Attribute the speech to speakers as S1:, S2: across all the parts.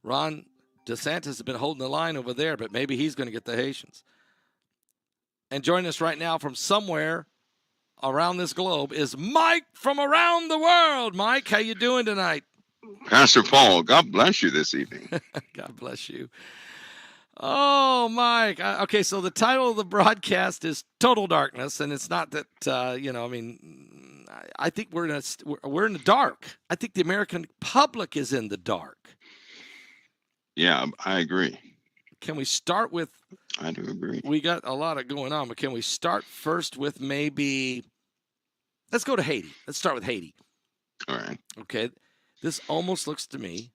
S1: Ron DeSantis has been holding the line over there, but maybe he's going to get the Haitians. And joining us right now from somewhere around this globe is Mike from around the world. Mike, how you doing tonight?
S2: Pastor Paul, God bless you this evening.
S1: God bless you. Oh, Mike. Okay, so the title of the broadcast is Total Darkness, and it's not that I think we're in the dark. I think the American public is in the dark.
S2: Yeah, I agree.
S1: Can we start with?
S2: I do agree.
S1: We got a lot of going on, but can we start first with maybe? Let's go to Haiti. Let's start with Haiti.
S2: All right.
S1: Okay, this almost looks to me.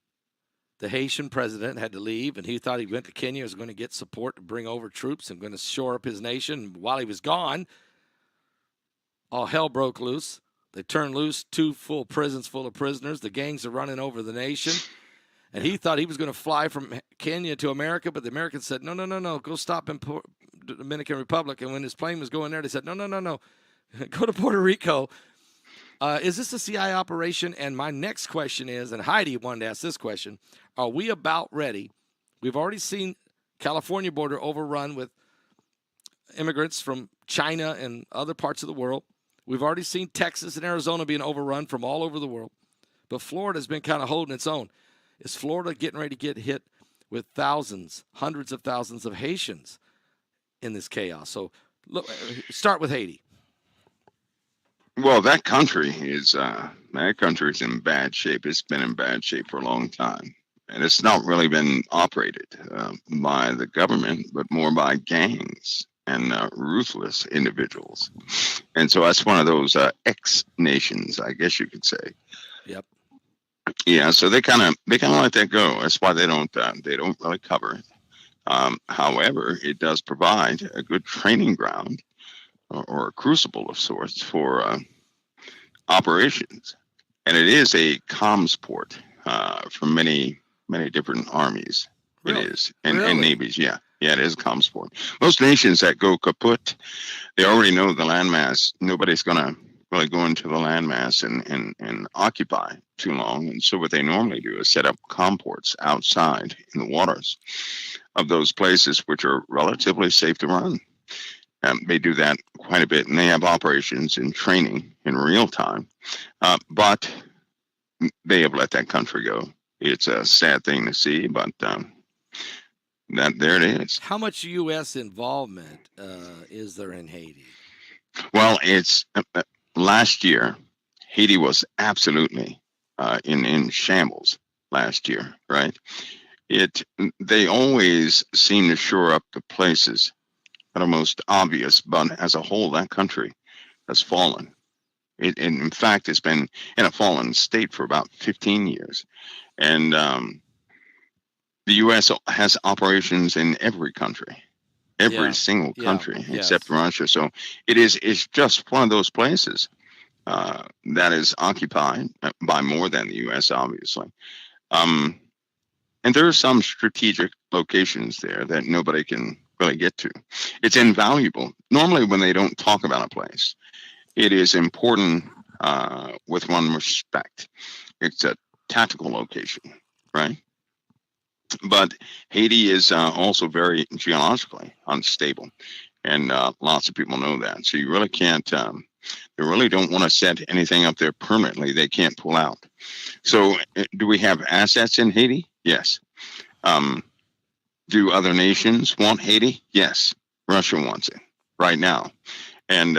S1: The Haitian president had to leave, and he thought he went to Kenya, was going to get support to bring over troops and going to shore up his nation. While he was gone, all hell broke loose. They turned loose 2 full prisons full of prisoners. The gangs are running over the nation. And he thought he was going to fly from Kenya to America, but the Americans said, no, go stop in the Dominican Republic. And when his plane was going there, they said, no, go to Puerto Rico. Is this a CIA operation? And my next question is, and Heidi wanted to ask this question, are we about ready? We've already seen California border overrun with immigrants from China and other parts of the world. We've already seen Texas and Arizona being overrun from all over the world. But Florida's been kind of holding its own. Is Florida getting ready to get hit with thousands, hundreds of thousands of Haitians in this chaos? So look, start with Haiti.
S2: Well, that country is in bad shape. It's been in bad shape for a long time. And it's not really been operated by the government, but more by gangs and ruthless individuals. And so that's one of those ex-nations, I guess you could say.
S1: Yep.
S2: Yeah, so they kind of let that go. That's why they don't really cover it. However, it does provide a good training ground or a crucible of sorts for operations, and it is a comms port for many different armies.
S1: Really?
S2: It is and navies. Yeah, it is a comms port. Most nations that go kaput, they already know the landmass. Nobody's gonna really go into the landmass and occupy too long. And so what they normally do is set up comm ports outside in the waters of those places, which are relatively safe to run. They do that quite a bit, and they have operations and training in real time. But they have let that country go. It's a sad thing to see, but there it is.
S1: How much U.S. involvement is there in Haiti?
S2: Well, it's last year, Haiti was absolutely in shambles last year, right? They always seem to shore up the places that are most obvious, but as a whole, that country has fallen. In fact, it's been in a fallen state for about 15 years. And the U.S. has operations in every country, single country except Russia. So it's just one of those places that is occupied by more than the U.S., obviously. And there are some strategic locations there that nobody can really get to. It's invaluable. Normally, when they don't talk about a place, it is important with one respect. It's a tactical location, right? But Haiti is also very geologically unstable, and lots of people know that. So you really can't. They really don't want to set anything up there permanently. They can't pull out. So, do we have assets in Haiti? Yes. Do other nations want Haiti? Yes. Russia wants it right now. And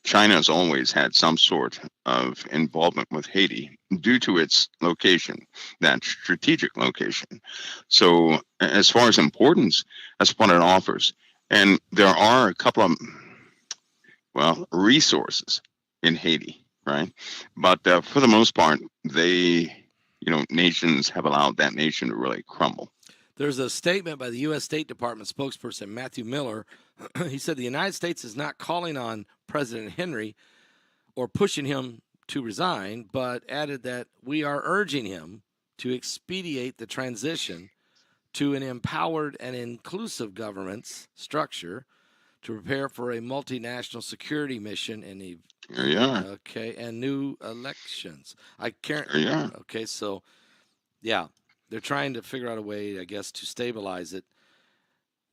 S2: China has always had some sort of involvement with Haiti due to its location, that strategic location. So as far as importance, that's what it offers. And there are a couple of, resources in Haiti, right? But for the most part, nations have allowed that nation to really crumble.
S1: There's a statement by the U.S. State Department spokesperson Matthew Miller. He said the United States is not calling on President Henry or pushing him to resign, but added that we are urging him to expedite the transition to an empowered and inclusive governance structure to prepare for a multinational security mission and and new elections. I can't.
S2: Yeah.
S1: Okay, so yeah. they're trying to figure out a way, I guess, to stabilize it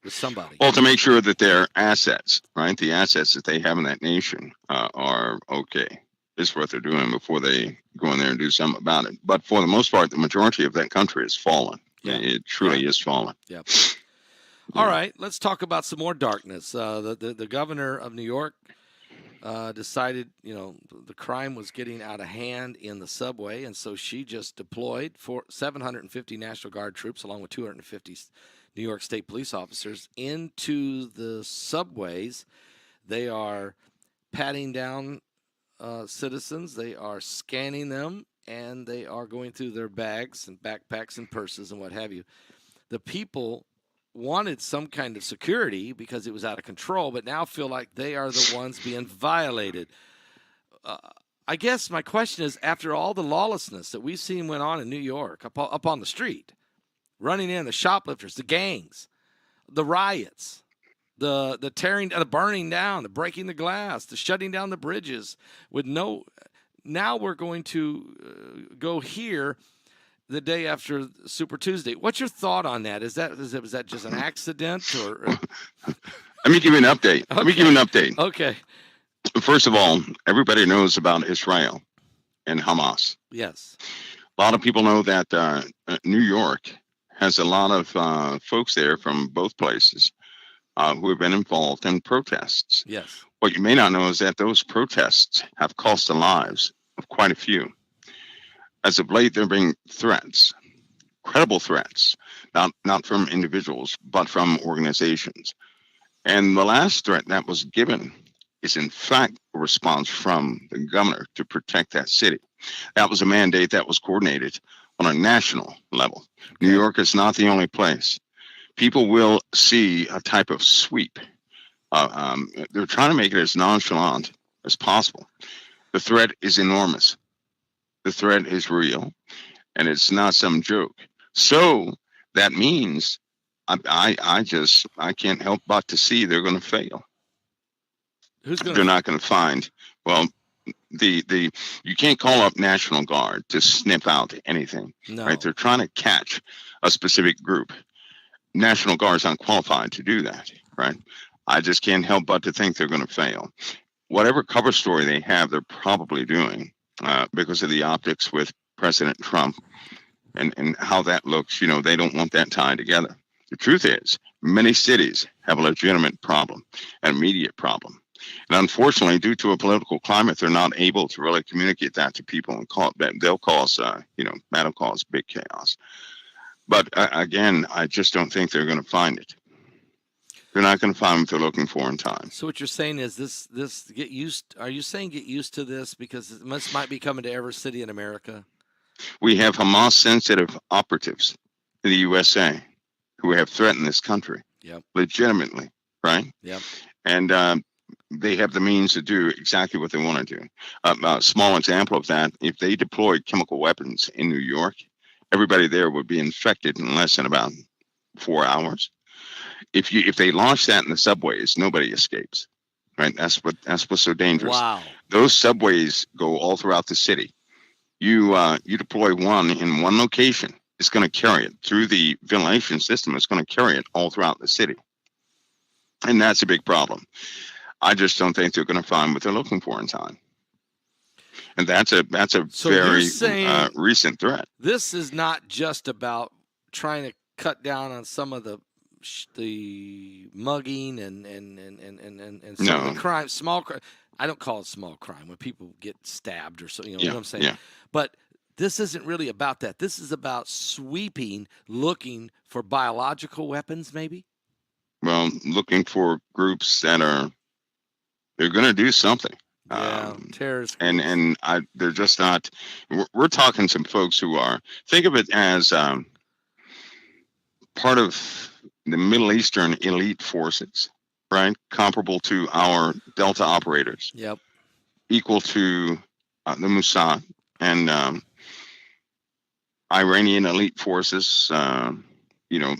S1: with somebody.
S2: Well, to make sure that their assets, right, the assets that they have in that nation are okay. Is what they're doing before they go in there and do something about it. But for the most part, the majority of that country has fallen.
S1: Yeah.
S2: It truly is fallen.
S1: Yeah. All right, let's talk about some more darkness. The governor of New York decided, the crime was getting out of hand in the subway, and so she just deployed 750 National Guard troops along with 250 New York State police officers into the subways. They are patting down citizens. They are scanning them, and they are going through their bags and backpacks and purses and what have you. The people wanted some kind of security because it was out of control, but now feel like they are the ones being violated. I guess my question is, after all the lawlessness that we've seen went on in New York, up on the street, running in, the shoplifters, the gangs, the riots, the tearing, the burning down, the breaking the glass, the shutting down the bridges with no. Now we're going to go here the day after Super Tuesday. What's your thought on that? Was that just an accident or?
S2: Let me give you an update.
S1: Okay.
S2: Let me give you an update.
S1: Okay.
S2: First of all, everybody knows about Israel and Hamas.
S1: Yes.
S2: A lot of people know that New York has a lot of folks there from both places who have been involved in protests.
S1: Yes.
S2: What you may not know is that those protests have cost the lives of quite a few. As of late, there have been threats, credible threats, not from individuals, but from organizations. And the last threat that was given is, in fact, a response from the governor to protect that city. That was a mandate that was coordinated on a national level. Okay. New York is not the only place. People will see a type of sweep. They're trying to make it as nonchalant as possible. The threat is enormous. The threat is real, and it's not some joke. So that means I can't help but to see they're going to fail. They're not going to find, well, you can't call up National Guard to sniff out anything. No. Right? They're trying to catch a specific group. National Guard's not qualified to do that, right? I just can't help but to think they're going to fail. Whatever cover story they have, they're probably doing because of the optics with President Trump and how that looks. They don't want that tied together. The truth is, many cities have a legitimate problem, an immediate problem. And unfortunately, due to a political climate, they're not able to really communicate that to people, and they'll cause, that'll cause big chaos. But again, I just don't think they're going to find it. They're not going to find what they're looking for in time.
S1: So what you're saying is this get used. Are you saying get used to this because it might be coming to every city in America?
S2: We have Hamas-sensitive operatives in the USA who have threatened this country.
S1: Yep.
S2: Legitimately, right?
S1: Yep.
S2: And they have the means to do exactly what they want to do. A small example of that: if they deployed chemical weapons in New York, everybody there would be infected in less than about 4 hours. If they launch that in the subways, nobody escapes. Right? That's what's so dangerous.
S1: Wow.
S2: Those subways go all throughout the city. You deploy one in one location, it's going to carry it through the ventilation system. It's going to carry it all throughout the city, and that's a big problem. I just don't think they're going to find what they're looking for in time. And that's a
S1: so
S2: very recent threat.
S1: This is not just about trying to cut down on some of the mugging and some of the crime, small crime. I don't call it small crime when people get stabbed or something. You know what I'm saying? Yeah. But this isn't really about that. This is about sweeping, looking for biological weapons, maybe.
S2: Well, looking for groups that they're going to do something.
S1: Yeah, terrorists.
S2: And they're just not. We're talking some folks who are. Think of it as part of the Middle Eastern elite forces, right? Comparable to our Delta operators.
S1: Yep.
S2: Equal to the Mossad and Iranian elite forces.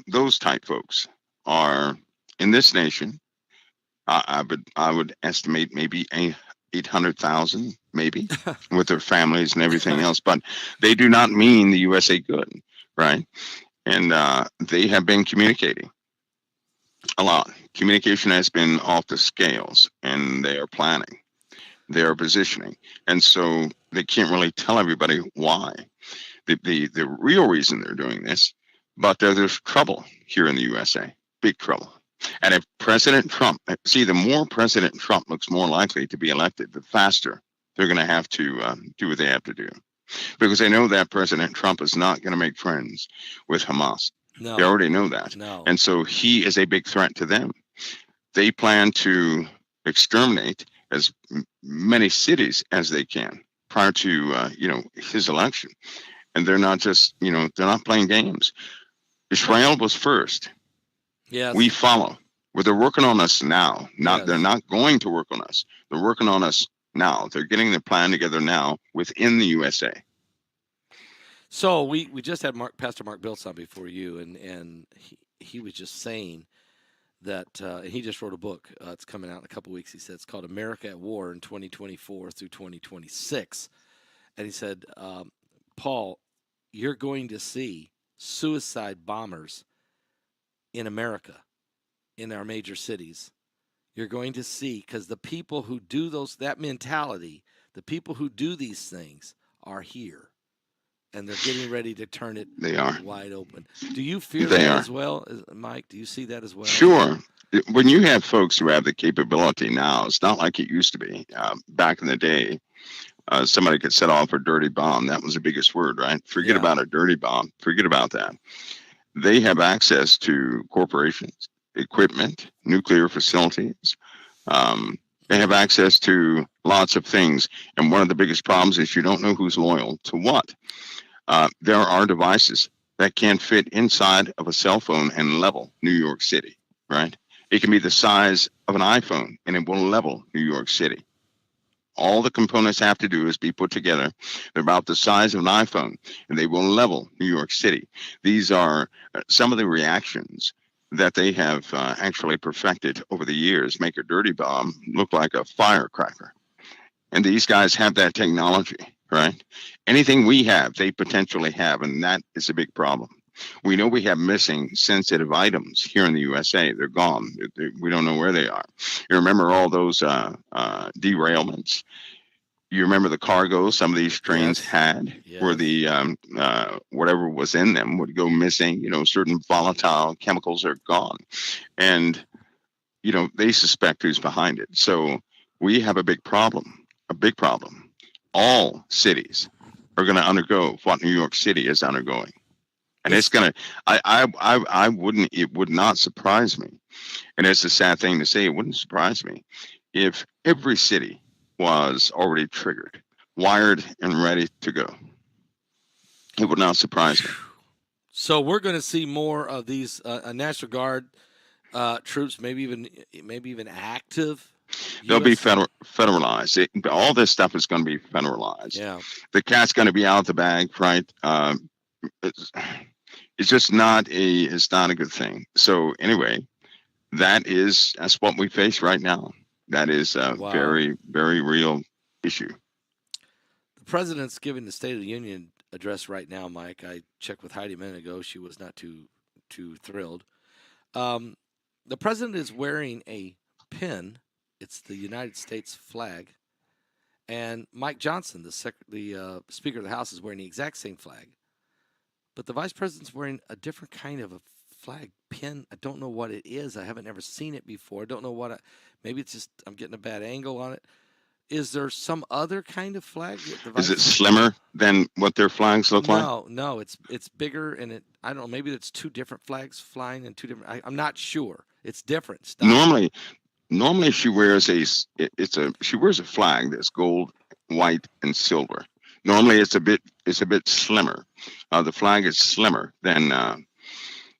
S2: Those type folks are in this nation. I would estimate maybe 800,000, maybe, with their families and everything else. But they do not mean the USA good. right? And they have been communicating a lot. Communication has been off the scales, and they are planning, they are positioning, and so they can't really tell everybody why. The real reason they're doing this, but there's trouble here in the USA, big trouble. And if President Trump, see, the more President Trump looks more likely to be elected, the faster they're going to have to do what they have to do, because they know that President Trump is not going to make friends with Hamas.
S1: No.
S2: They already know that.
S1: No.
S2: And so he is a big threat to them. They plan to exterminate as many cities as they can prior to his election. And they're not just, they're not playing games. Israel was first.
S1: Yes.
S2: We follow. Well, they're working on us now.
S1: Yes.
S2: They're not going to work on us. They're working on us now. They're getting their plan together now within the USA.
S1: So we just had Pastor Mark Biltz on before you, and he was just saying that he just wrote a book. It's coming out in a couple weeks. He said it's called America at War in 2024 through 2026. And he said, Paul, you're going to see suicide bombers in America, in our major cities. You're going to see, because the people who do that mentality, the people who do these things are here. And they're getting ready to turn it wide open. Do you fear that as well, Mike? Do you see that as well?
S2: Sure. When you have folks who have the capability now, it's not like it used to be. Back in the day, somebody could set off a dirty bomb. That was the biggest word, right? Forget about a dirty bomb. Forget about that. They have access to corporations, equipment, nuclear facilities. They have access to lots of things. And one of the biggest problems is you don't know who's loyal to what. There are devices that can fit inside of a cell phone and level New York City, right? It can be the size of an iPhone and it will level New York City. All the components have to do is be put together. They're about the size of an iPhone and they will level New York City. These are some of the reactions that they have actually perfected over the years, make a dirty bomb look like a firecracker. And these guys have that technology, right? Anything we have, they potentially have, and that is a big problem. We know we have missing sensitive items here in the USA. They're gone. We don't know where they are. You remember all those derailments? You remember the cargo some of these trains had, where the whatever was in them would go missing. Certain volatile chemicals are gone, and they suspect who's behind it. So we have a big problem. A big problem. All cities are going to undergo what New York City is undergoing. And it's going to, I wouldn't, it would not surprise me. And it's a sad thing to say, it wouldn't surprise me if every city was already triggered, wired, and ready to go. It would not surprise me.
S1: So we're going to see more of these National Guard troops, maybe even active.
S2: They'll be federalized. All this stuff is going to be federalized.
S1: Yeah.
S2: The cat's going to be out of the bag, right? It's just not a good thing. So anyway, that's what we face right now. That is a very, very real issue.
S1: The president's giving the State of the Union address right now, Mike. I checked with Heidi a minute ago. She was not too thrilled. The president is wearing a pin. It's the United States flag. And Mike Johnson, the Speaker of the House, is wearing the exact same flag. But the Vice President's wearing a different kind of a flag pin. I don't know what it is. I haven't ever seen it before. I don't know maybe it's just I'm getting a bad angle on it. Is there some other kind of flag?
S2: Is it slimmer than what their flags look like?
S1: No, it's bigger, and I don't know. Maybe it's two different flags flying and two different. I'm not sure. It's different stuff.
S2: Normally she wears she wears a flag that's gold, white, and silver. Normally it's a bit slimmer. The flag is slimmer than the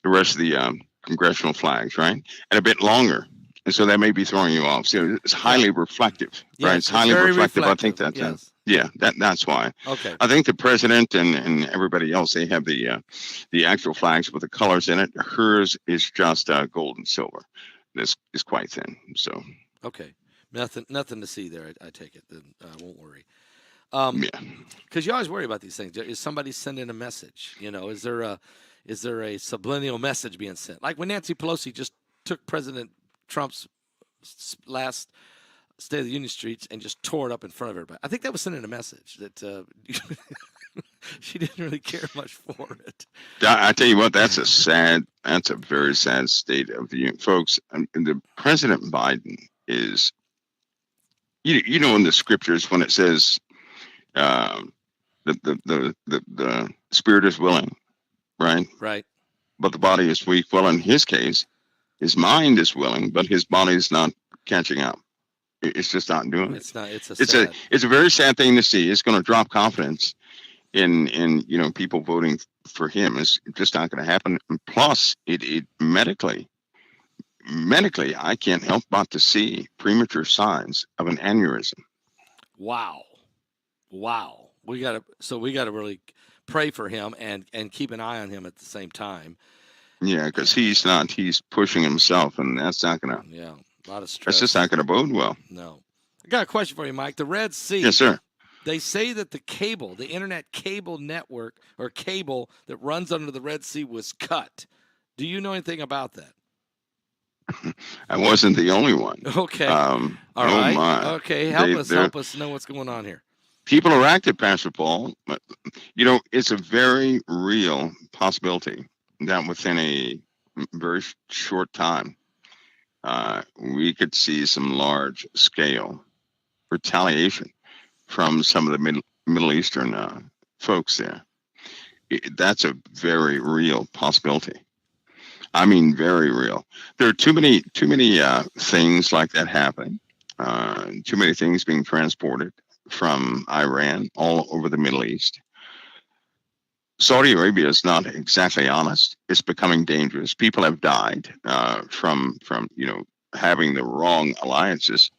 S2: rest of the congressional flags, right? And a bit longer. And so that may be throwing you off. So it's highly reflective, right? It's highly reflective. I think that's that's why.
S1: Okay.
S2: I think the president and everybody else, they have the actual flags with the colors in it. Hers is just gold and silver. This is quite thin. So
S1: okay, nothing to see there. I take it. Then I won't worry.
S2: Yeah.
S1: Because you always worry about these things. Is somebody sending a message? Is there a subliminal message being sent? Like when Nancy Pelosi just took President Trump's last State of the Union speech and just tore it up in front of everybody. I think that was sending a message that she didn't really care much for it.
S2: I tell you what, that's a very sad state of the union, folks. The President Biden is, in the scriptures when it says the spirit is willing, right?
S1: Right.
S2: But the body is weak. Well, in his case, his mind is willing, but his body is not catching up. It's just not doing it.
S1: It's not.
S2: It's a very sad thing to see. It's going to drop confidence in people voting for him. It's just not going to happen. And plus, it medically, I can't help but to see premature signs of an aneurysm.
S1: Wow. We got to really pray for him and keep an eye on him at the same time.
S2: Yeah, because he's pushing himself, and that's not going to.
S1: Yeah, a lot of stress.
S2: That's just not going to bode well.
S1: No. I got a question for you, Mike. The Red Sea.
S2: Yes, sir.
S1: They say that the internet cable network or cable that runs under the Red Sea was cut. Do you know anything about that?
S2: I wasn't the only one.
S1: Okay.
S2: All
S1: right.
S2: My.
S1: Okay. Help us know what's going on here.
S2: People are active, Pastor Paul. It's a very real possibility that within a very short time, we could see some large scale retaliation from some of the Middle Eastern folks there. That's a very real possibility. I mean, very real. There are too many things like that happening. Too many things being transported from Iran all over the Middle East. Saudi Arabia is not exactly honest. It's becoming dangerous. People have died from having the wrong alliances.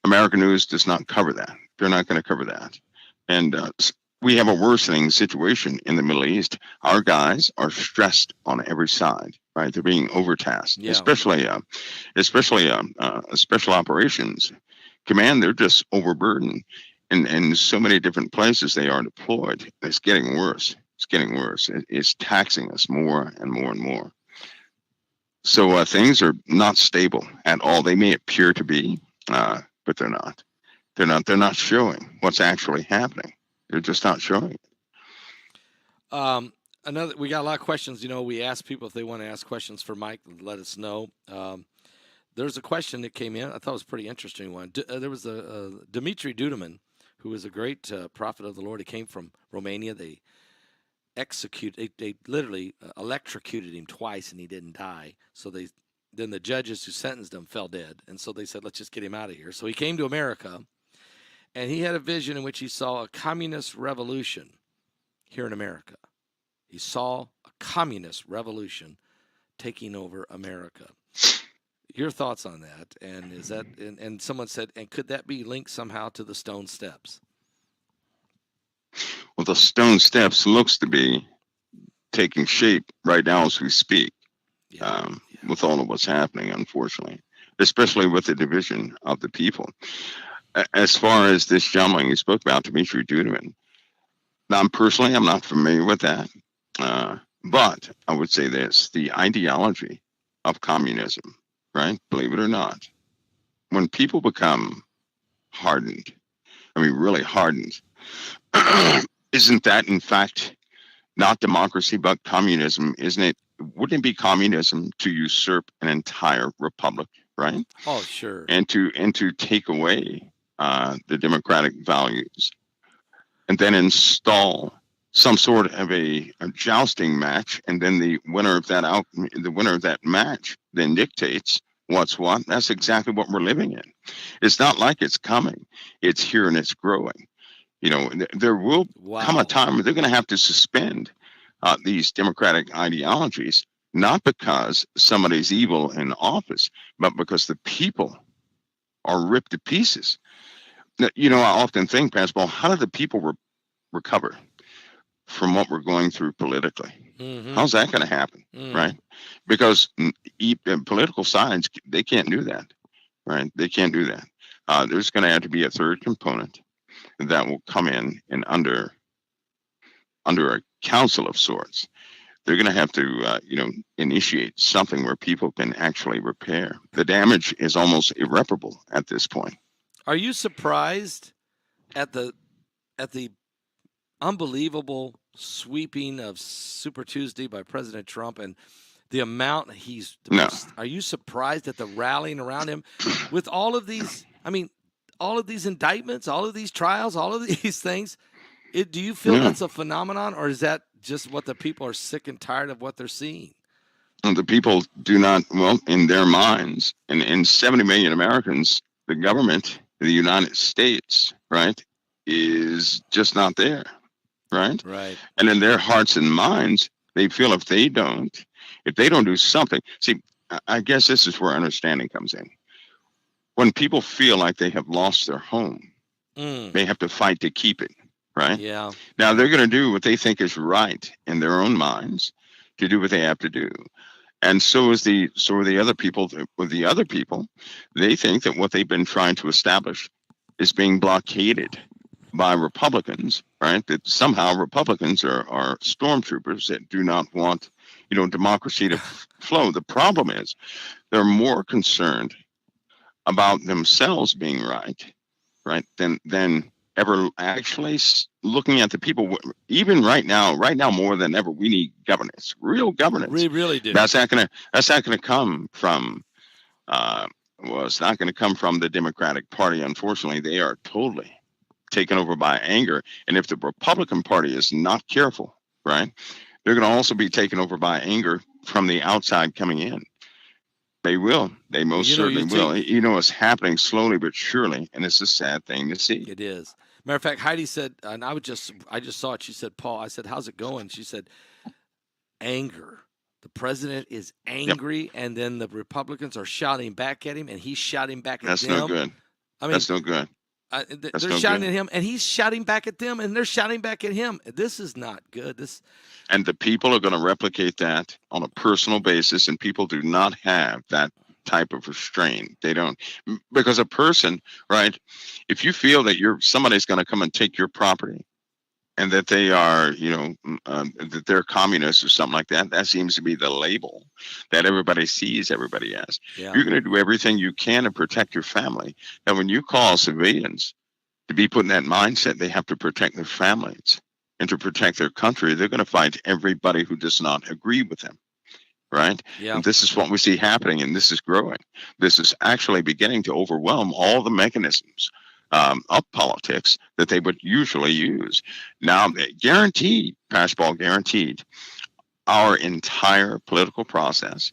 S2: American news does not cover that. They're not going to cover that. And we have a worsening situation in the Middle East. Our guys are stressed on every side, right? They're being overtasked, especially special operations command. They're just overburdened. In so many different places they are deployed. It's getting worse. It's taxing us more and more and more. So things are not stable at all. They may appear to be, but they're not. They're not showing what's actually happening. They're just not showing it.
S1: We got a lot of questions. We ask people if they want to ask questions for Mike, let us know. There's a question that came in. I thought it was a pretty interesting one. There was a Dmitry Duduman, who was a great prophet of the Lord. He came from Romania. They literally electrocuted him twice, and he didn't die. So then the judges who sentenced him fell dead, and so they said, let's just get him out of here. So he came to America, and he had a vision in which he saw a communist revolution here in America. He saw a communist revolution taking over America. Your thoughts on that? And is that and someone said, and could that be linked somehow to the Stone Steps?
S2: Well, the Stone Steps looks to be taking shape right now as we speak. With all of what's happening, unfortunately, especially with the division of the people. As far as this gentleman you spoke about, Dmitry Duduman, now I'm not familiar with that, but I would say this: the ideology of communism, right? Believe it or not, when people become hardened, really hardened, isn't that in fact not democracy but communism? Isn't it? Wouldn't it be communism to usurp an entire republic, right?
S1: Oh, sure.
S2: And to take away the democratic values, and then install some sort of a jousting match, and then the winner of that match then dictates what's what. That's exactly what we're living in. It's not like it's coming; it's here and it's growing. There will come a time where they're going to have to suspend these democratic ideologies, not because somebody's evil in office, but because the people are ripped to pieces. I often think, Pastor Paul, how do the people recover from what we're going through politically? Mm-hmm. How's that going to happen, right? Because political sides, they can't do that, right? They can't do that. There's going to have to be a third component, that will come in and under a council of sorts. They're going to have to, initiate something where people can actually repair. The damage is almost irreparable at this point.
S1: Are you surprised at the unbelievable sweeping of Super Tuesday by President Trump and the amount
S2: No.
S1: Are you surprised at the rallying around him with all of these? I mean, all of these indictments, all of these trials, all of these things. Do you feel that's a phenomenon, or is that just what the people are sick and tired of what they're seeing?
S2: The people do not, well, in their minds, and in 70 million Americans, the government, the United States, right, is just not there, right?
S1: Right.
S2: And in their hearts and minds, they feel if they don't do something, see, I guess this is where understanding comes in. When people feel like they have lost their home, they have to fight to keep it, right?
S1: Yeah.
S2: Now they're going to do what they think is right in their own minds to do what they have to do. And so are the other people. With the other people, they think that what they've been trying to establish is being blockaded by Republicans, right? That somehow Republicans are stormtroopers that do not want, democracy to flow. The problem is they're more concerned about themselves being right, than ever actually looking at the people. Even right now more than ever, we need governance, real governance.
S1: We really do.
S2: That's not gonna come from. It's not going to come from the Democratic Party. Unfortunately, they are totally taken over by anger. And if the Republican Party is not careful, right, they're going to also be taken over by anger from the outside coming in. They will. They most certainly will. It's happening slowly but surely, and it's a sad thing to see.
S1: It is. Matter of fact, Heidi said, and I just saw it. She said, "Paul," I said, "How's it going?" She said, "Anger. The president is angry, and then the Republicans are shouting back at him, and he's shouting back at them."
S2: That's no good. I mean, that's no good.
S1: They're shouting at him, and he's shouting back at them, and they're shouting back at him. This is not good.
S2: And the people are going to replicate that on a personal basis, and people do not have that type of restraint. They don't, because a person, right? If you feel that somebody's going to come and take your property, and that they are, that they're communists or something like that, that seems to be the label that everybody sees everybody as. Yeah. You're going to do everything you can to protect your family. And when you call civilians to be put in that mindset, they have to protect their families and to protect their country, they're going to fight everybody who does not agree with them. Right? Yeah. And this is what we see happening, and this is growing. This is actually beginning to overwhelm all the mechanisms of politics that they would usually use. Now, guaranteed, Pashball, guaranteed, our entire political process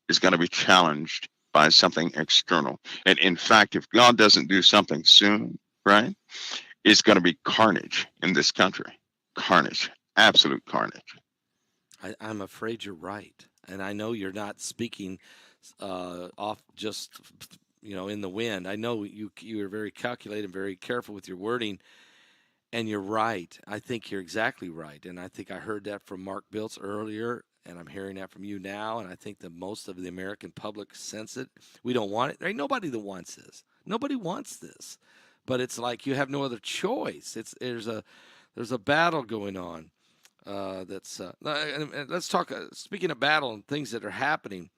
S2: is going to be challenged by something external. And in fact, if God doesn't do something soon, right, it's going to be carnage in this country. Carnage, absolute carnage.
S1: I'm afraid you're right. And I know you're not speaking off just, in the wind. I know you are very calculated, very careful with your wording, and you're right. I think you're exactly right. And I think I heard that from Mark Biltz earlier, and I'm hearing that from you now. And I think that most of the American public sense it. We don't want it. There ain't nobody that wants this. Nobody wants this. But it's like you have no other choice. There's a battle going on. Let's talk. Speaking of battle and things that are happening,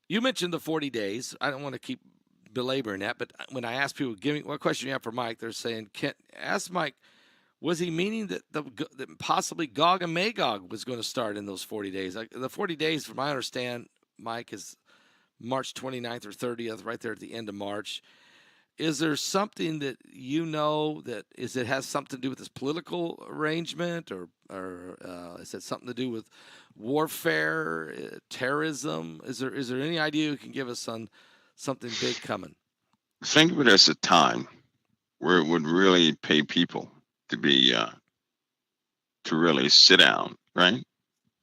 S1: you mentioned the 40 days. I don't want to keep belaboring that, but when I ask people, give me what question you have for Mike, they're saying, ask Mike, was he meaning that that possibly Gog and Magog was going to start in those 40 days? The 40 days, from my understand, Mike, is March 29th or 30th, right there at the end of March. Is there something that that it has something to do with this political arrangement, or is it something to do with warfare, terrorism? Is there any idea you can give us on something big coming?
S2: Think of it as a time where it would really pay people to be to really sit down, right,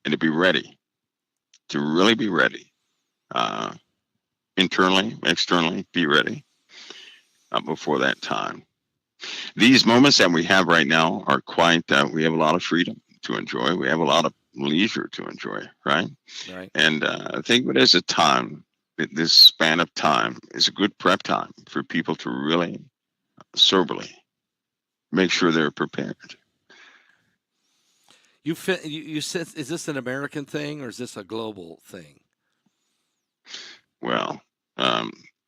S2: and to be ready, to really be ready, internally, externally, be ready. Before that time. These moments that we have right now are quite, we have a lot of freedom to enjoy. We have a lot of leisure to enjoy, right? Right. And I think it is a time, this span of time is a good prep time for people to really soberly, make sure they're prepared.
S1: You said, is this an American thing or is this a global thing?
S2: Well,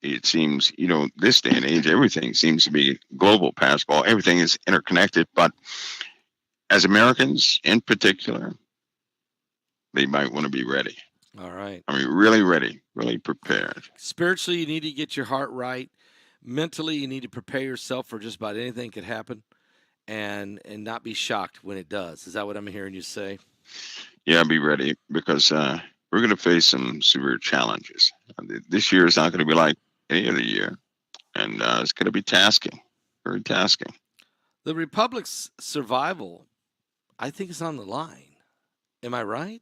S2: it seems, this day and age, everything seems to be global passball. Everything is interconnected. But as Americans in particular, they might want to be ready.
S1: All right.
S2: I mean, really ready, really prepared.
S1: Spiritually, you need to get your heart right. Mentally, you need to prepare yourself for just about anything could happen and not be shocked when it does. Is that what I'm hearing you say?
S2: Yeah, be ready, because we're going to face some severe challenges. This year is not going to be like any other year, and it's going to be tasking, very tasking.
S1: The Republic's survival, I think, is on the line. Am I right?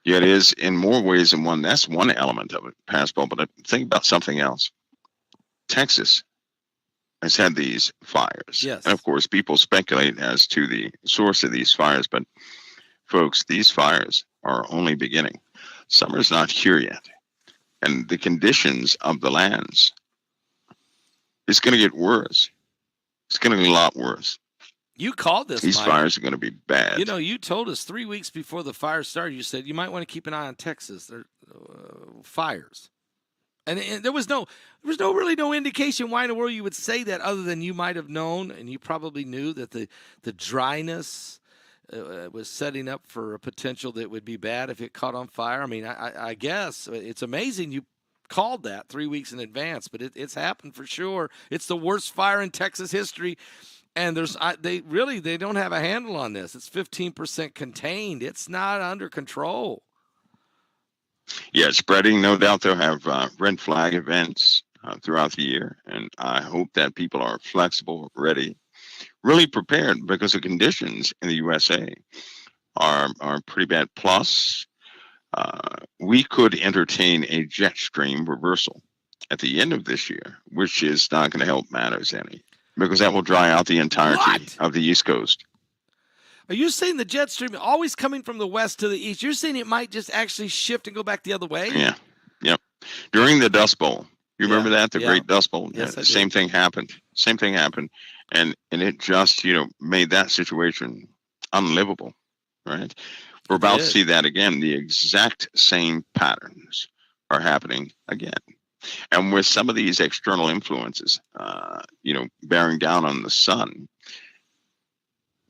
S2: Yeah, it is in more ways than one. That's one element of it, passball. But think about something else. Texas has had these fires.
S1: Yes.
S2: And of course, people speculate as to the source of these fires. But folks, these fires are only beginning. Summer's not here yet. And the conditions of the lands, it's going to get worse. It's going to get a lot worse.
S1: You called this,
S2: These
S1: Mike.
S2: fires are going to be bad.
S1: You told us 3 weeks before the fire started, you said you might want to keep an eye on Texas. There fires. And there was really no indication why in the world you would say that, other than you might have known, and you probably knew that the dryness was setting up for a potential that would be bad if it caught on fire. I mean, I guess it's amazing you called that 3 weeks in advance, but it's happened for sure. It's the worst fire in Texas history. And they don't have a handle on this. It's 15% contained. It's not under control.
S2: Yeah, spreading. No doubt they'll have red flag events throughout the year. And I hope that people are flexible, ready, really prepared, because the conditions in the USA are pretty bad. Plus, we could entertain a jet stream reversal at the end of this year, which is not going to help matters any, because that will dry out the entirety of the East Coast.
S1: Are you saying the jet stream always coming from the west to the east? You're saying it might just actually shift and go back the other way?
S2: Yeah. Yep. During the Dust Bowl, you remember that? The Great Dust Bowl?
S1: Yes, I do.
S2: Same thing happened. And it just, made that situation unlivable, right? We're about to see that again. The exact same patterns are happening again. And with some of these external influences, bearing down on the sun,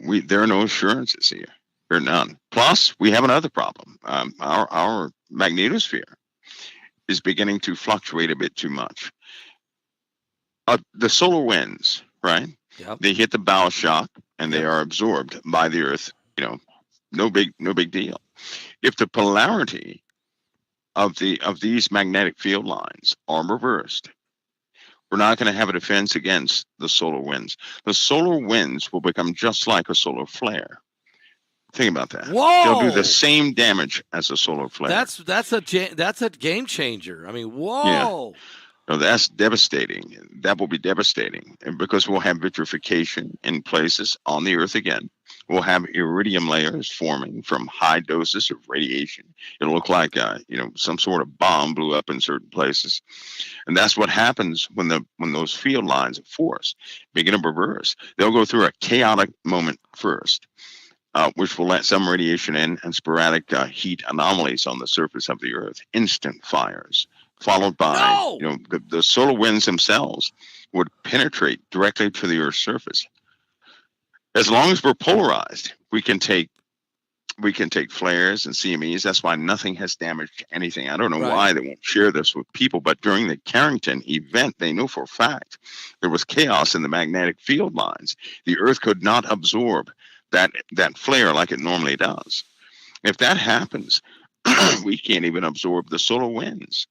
S2: there are no assurances here. There are none. Plus, we have another problem. Our magnetosphere is beginning to fluctuate a bit too much. The solar winds, right?
S1: Yep.
S2: They hit the bow shock and they are absorbed by the Earth. No big deal. If the polarity of these magnetic field lines are reversed, we're not going to have a defense against the solar winds. The solar winds will become just like a solar flare. Think about that.
S1: Whoa!
S2: They'll do the same damage as a solar flare.
S1: That's a game changer. I mean, whoa!
S2: Yeah. No, that's devastating. That will be devastating, and because we'll have vitrification in places on the Earth again. We'll have iridium layers forming from high doses of radiation. It'll look like some sort of bomb blew up in certain places, and that's what happens when those field lines of force begin to reverse. They'll go through a chaotic moment first, which will let some radiation in, and sporadic heat anomalies on the surface of the Earth, instant fires, followed by the solar winds themselves would penetrate directly to the Earth's surface. As long as we're polarized, we can take flares and CMEs. That's why nothing has damaged anything. I don't know why they won't share this with people, but during the Carrington event, they know for a fact there was chaos in the magnetic field lines. The Earth could not absorb that flare like it normally does. If that happens, we can't even absorb the solar winds.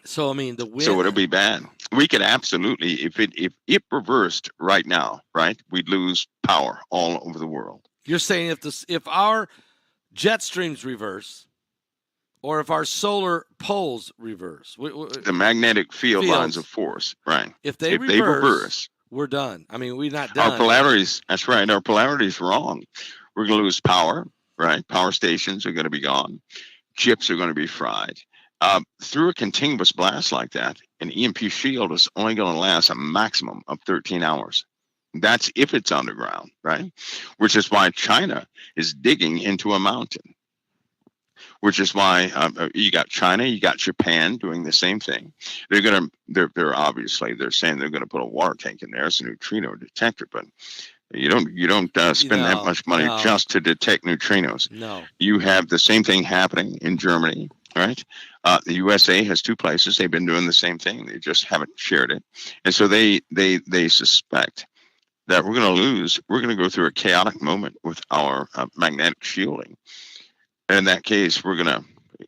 S1: So I mean, the wind.
S2: So it'll be bad. We could absolutely, if it reversed right now, right, we'd lose power all over the world.
S1: You're saying if our jet streams reverse, or if our solar poles reverse,
S2: the magnetic field lines of force, right?
S1: If they reverse, we're done. I mean, we're not done.
S2: Our polarities. That's right. Our polarity's wrong. We're going to lose power. Right. Power stations are going to be gone. Chips are going to be fried. Through a continuous blast like that, an EMP shield is only going to last a maximum of 13 hours. That's if it's underground, right? Which is why China is digging into a mountain. Which is why you got China, you got Japan doing the same thing. They're obviously they're saying they're going to put a water tank in there as a neutrino detector, but you don't spend that much money just to detect neutrinos.
S1: No.
S2: You have the same thing happening in Germany, right? The USA has 2 places. They've been doing the same thing. They just haven't shared it, and so they suspect that we're going to lose. We're going to go through a chaotic moment with our magnetic shielding. And in that case,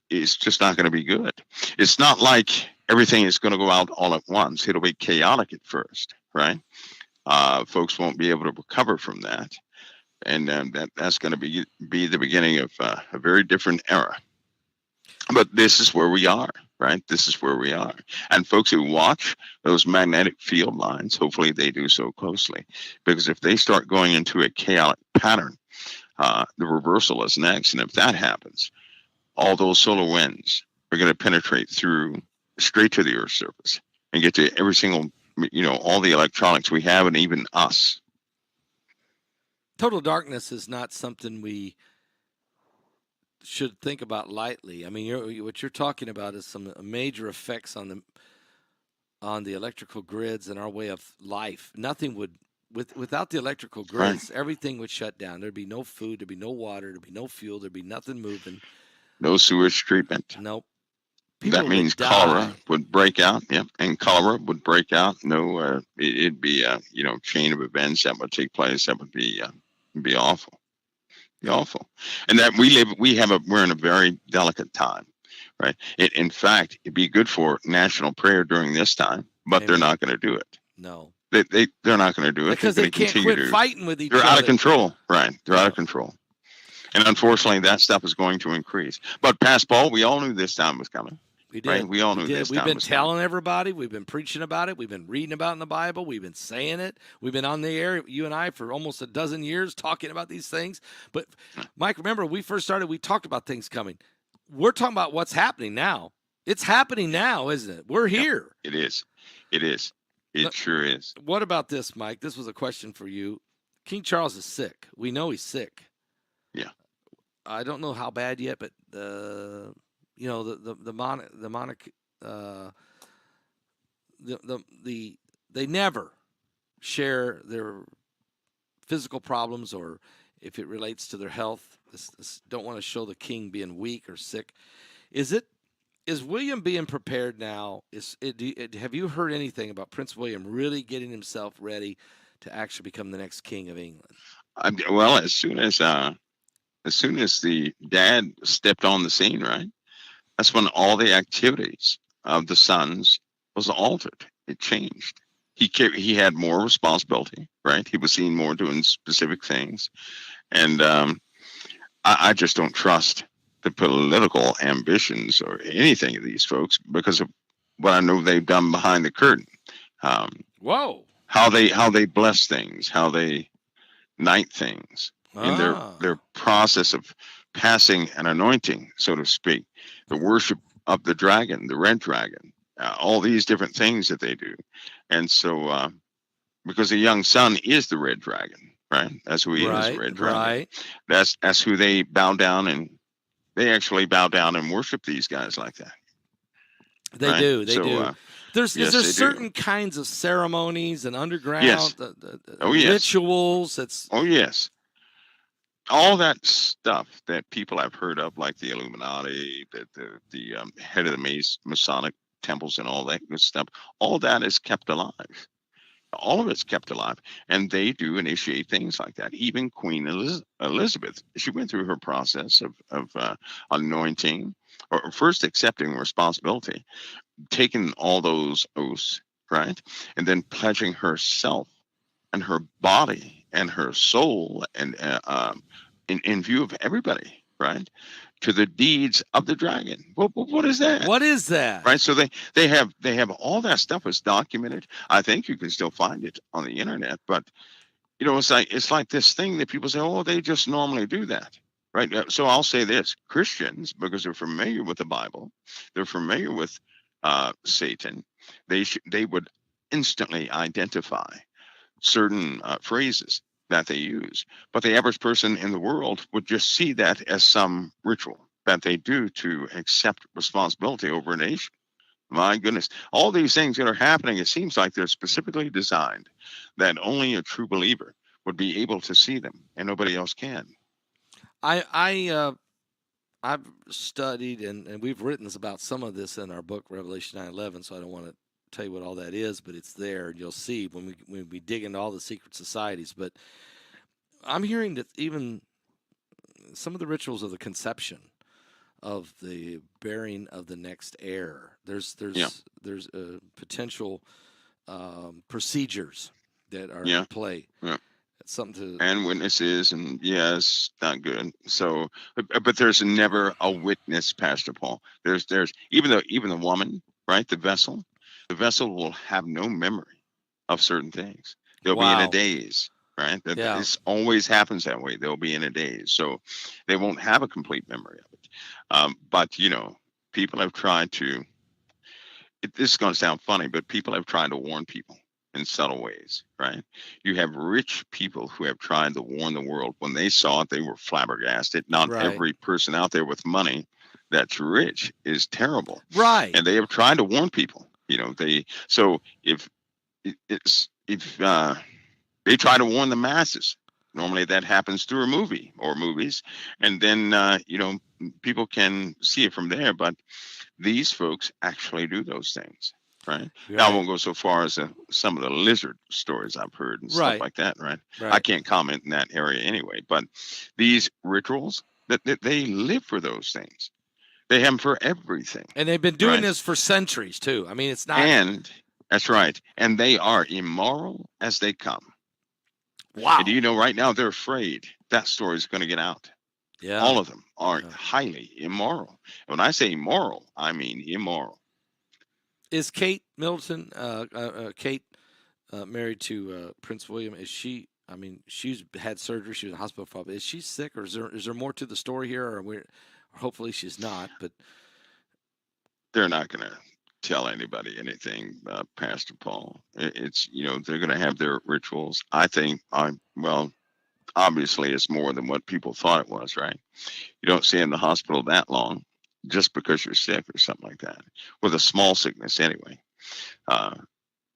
S2: it's just not going to be good. It's not like everything is going to go out all at once. It'll be chaotic at first, right? Folks won't be able to recover from that. And that's going to be the beginning of a very different era. But this is where we are, right? This is where we are. And folks who watch those magnetic field lines, hopefully they do so closely. Because if they start going into a chaotic pattern, the reversal is next. And if that happens, all those solar winds are going to penetrate through straight to the Earth's surface and get to every single, all the electronics we have and even us.
S1: Total darkness is not something we should think about lightly. I mean, what you're talking about is some major effects on the electrical grids and our way of life. Nothing would, without the electrical grids, right, everything would shut down. There'd be no food, there'd be no water, there'd be no fuel, there'd be nothing moving.
S2: No sewage treatment.
S1: Nope.
S2: That means cholera would break out. Yep, and cholera would break out. No, it'd be a chain of events that would take place. That would be awful. Be awful. And that we're in a very delicate time, right? In fact, it'd be good for national prayer during this time, but they're not going to do it.
S1: No.
S2: They're not going to do it
S1: because they can't quit fighting with each other.
S2: They're out of control, right? They're out of control. And unfortunately, that stuff is going to increase. But past Paul, we all knew this time was coming.
S1: We did.
S2: Right? We all knew this time was coming.
S1: We've been telling everybody. We've been preaching about it. We've been reading about it in the Bible. We've been saying it. We've been on the air, you and I, for almost a dozen years talking about these things. But, Mike, remember, when we first started, we talked about things coming. We're talking about what's happening now. It's happening now, isn't it? We're here.
S2: It is. It is. It sure is.
S1: What about this, Mike? This was a question for you. King Charles is sick. We know he's sick.
S2: Yeah.
S1: I don't know how bad yet, but the monarchy, they never share their physical problems or if it relates to their health. Don't want to show the king being weak or sick. Is William being prepared now? Have you heard anything about Prince William really getting himself ready to actually become the next king of England?
S2: Well, as soon as the dad stepped on the scene, right? That's when all the activities of the sons was altered. It changed. He had more responsibility, right? He was seen more doing specific things. And I just don't trust the political ambitions or anything of these folks because of what I know they've done behind the curtain.
S1: Whoa!
S2: How they bless things, how they knight things in their process of passing an anointing, so to speak, the worship of the dragon, the red dragon, all these different things that they do. And so, because the young son is the red dragon, right? That's who he is, the red dragon.
S1: Right.
S2: That's who they bow down and they actually bow down and worship these guys like that.
S1: They
S2: right?
S1: do. They do. Is there certain
S2: do.
S1: kinds of ceremonies and underground
S2: yes.
S1: rituals?
S2: Yes. All that stuff that people have heard of, like the Illuminati, the head of the Masonic temples and all that good stuff, all that is kept alive. All of it's kept alive. And they do initiate things like that. Even Queen Elizabeth, she went through her process of anointing, or first accepting responsibility, taking all those oaths, right? And then pledging herself and her body and her soul and in view of everybody, right, to the deeds of the dragon. What is that?
S1: What is that?
S2: Right. So they have all that stuff is documented. I think you can still find it on the internet, but it's like this thing that people say, oh, they just normally do that. Right. So I'll say this: Christians, because they're familiar with the Bible, they're familiar with Satan, they would instantly identify certain phrases that they use. But the average person in the world would just see that as some ritual that they do to accept responsibility over a nation. My goodness, all these things that are happening, it seems like they're specifically designed that only a true believer would be able to see them, and nobody else can.
S1: I've studied and we've written about some of this in our book Revelation 9:11. So I don't want to tell you what all that is, but it's there, and you'll see when we dig into all the secret societies. But I'm hearing that even some of the rituals of the conception, of the bearing of the next heir, there's
S2: Yeah,
S1: potential procedures that are in
S2: yeah,
S1: play.
S2: yeah.
S1: It's something to.
S2: And witnesses, and yes, not good. So, but there's never a witness, Pastor Paul. There's even the woman, right? The vessel will have no memory of certain things. They'll be in a
S1: Wow.
S2: daze, right?
S1: Yeah.
S2: This always happens that way. They'll be in a daze, so they won't have a complete memory of it. But people have tried to. This is going to sound funny, but people have tried to warn people in subtle ways, right? You have rich people who have tried to warn the world. When they saw it, they were flabbergasted. Not
S1: Right.
S2: every person out there with money that's rich is terrible,
S1: Right.
S2: and they have tried to warn people. If they try to warn the masses, normally that happens through a movie or movies, and then people can see it from there. But these folks actually do those things, right? Now, I
S1: Right.
S2: won't go so far as some of the lizard stories I've heard and stuff
S1: Right.
S2: like that, right? I
S1: Right.
S2: can't comment in that area anyway, but these rituals, that they live for those things. They have them for everything,
S1: And they've been doing
S2: right?
S1: this for centuries too. I mean, it's not.
S2: And that's right. And they are immoral as they come. And do
S1: Wow.
S2: you know right now they're afraid that story is going to get out?
S1: Yeah.
S2: All of them are
S1: Yeah.
S2: highly immoral. And when I say immoral, I mean immoral.
S1: Is Kate Middleton, Kate, married to Prince William? Is she? I mean, she's had surgery. She was in the hospital for. Is she sick, or is there more to the story here? Or hopefully she's not. But
S2: They're not going to tell anybody anything, Pastor Paul. It's they're going to have their rituals. I think well, obviously it's more than what people thought it was, right? You don't stay in the hospital that long just because you're sick or something like that, with a small sickness anyway. Uh,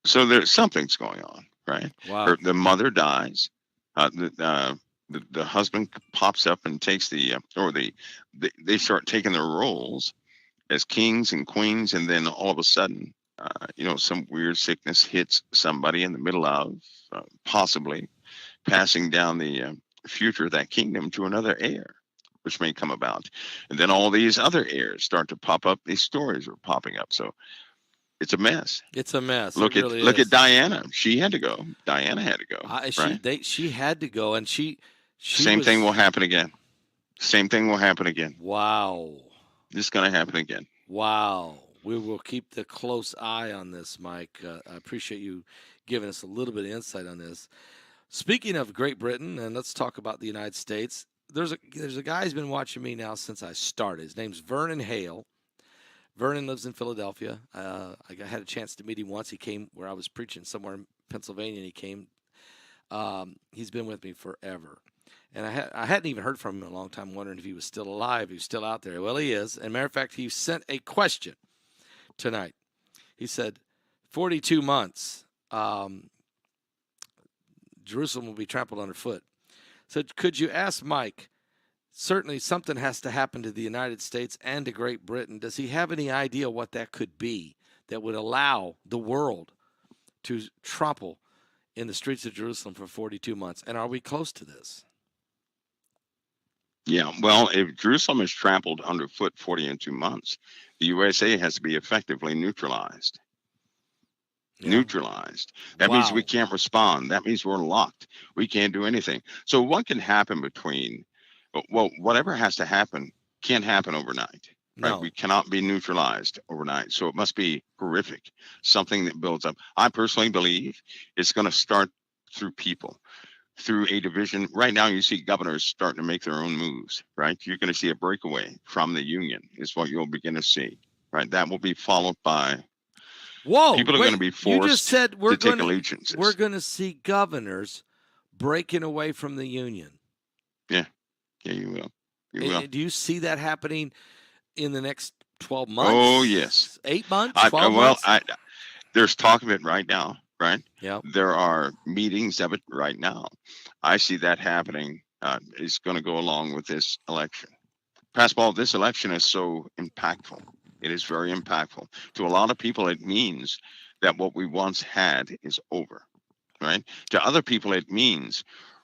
S2: so there's something's going on, right?
S1: wow.
S2: The mother dies. The husband pops up and takes they start taking their roles as kings and queens, and then all of a sudden, some weird sickness hits somebody in the middle of possibly passing down the future of that kingdom to another heir, which may come about, and then all these other heirs start to pop up. These stories are popping up, so it's a mess.
S1: It's a mess. It
S2: Look at
S1: really
S2: look at
S1: is.
S2: Diana. She had to go. Diana had to go. Right.
S1: She had to go, and she
S2: Same thing will
S1: was.
S2: happen again. Same thing will happen again.
S1: Wow.
S2: It's going to happen again.
S1: Wow. We will keep the close eye on this, Mike. I appreciate you giving us a little bit of insight on this. Speaking of Great Britain, and let's talk about the United States. There's a guy who's been watching me now since I started. His name's Vernon Hale. Vernon lives in Philadelphia. I had a chance to meet him once. He came where I was preaching somewhere in Pennsylvania, and he came. He's been with me forever. And I hadn't even heard from him in a long time, wondering if he was still alive, he was still out there. Well, he is. And matter of fact, he sent a question tonight. He said, 42 months, Jerusalem will be trampled underfoot. So could you ask Mike, certainly something has to happen to the United States and to Great Britain. Does he have any idea what that could be that would allow the world to trample in the streets of Jerusalem for 42 months? And are we close to this?
S2: Yeah, well, if Jerusalem is trampled underfoot 42 months, the USA has to be effectively neutralized.
S1: Yeah.
S2: Neutralized. That means we can't respond. That means we're locked. We can't do anything. So what can happen whatever has to happen can't happen overnight. Right?
S1: No.
S2: We cannot be neutralized overnight. So it must be horrific, something that builds up. I personally believe it's going to start through people, through a division. Right now, you see governors starting to make their own moves, right? You're going to see a breakaway from the union is what you'll begin to see, right? That will be followed by
S1: Whoa,
S2: people are going to be
S1: you just
S2: forced
S1: said
S2: to take allegiances.
S1: we're going to see governors breaking away from the union.
S2: Yeah, you will. You will.
S1: Do you see that happening in the next 12 months?
S2: Oh, yes.
S1: 8 months? 12 months?
S2: There's talk of it right now, right?
S1: Yeah.
S2: There are meetings of it right now. I see that happening. It's going to go along with this election. Pastor Paul, this election is so impactful. It is very impactful. To a lot of people, it means that what we once had is over, right? To other people, it means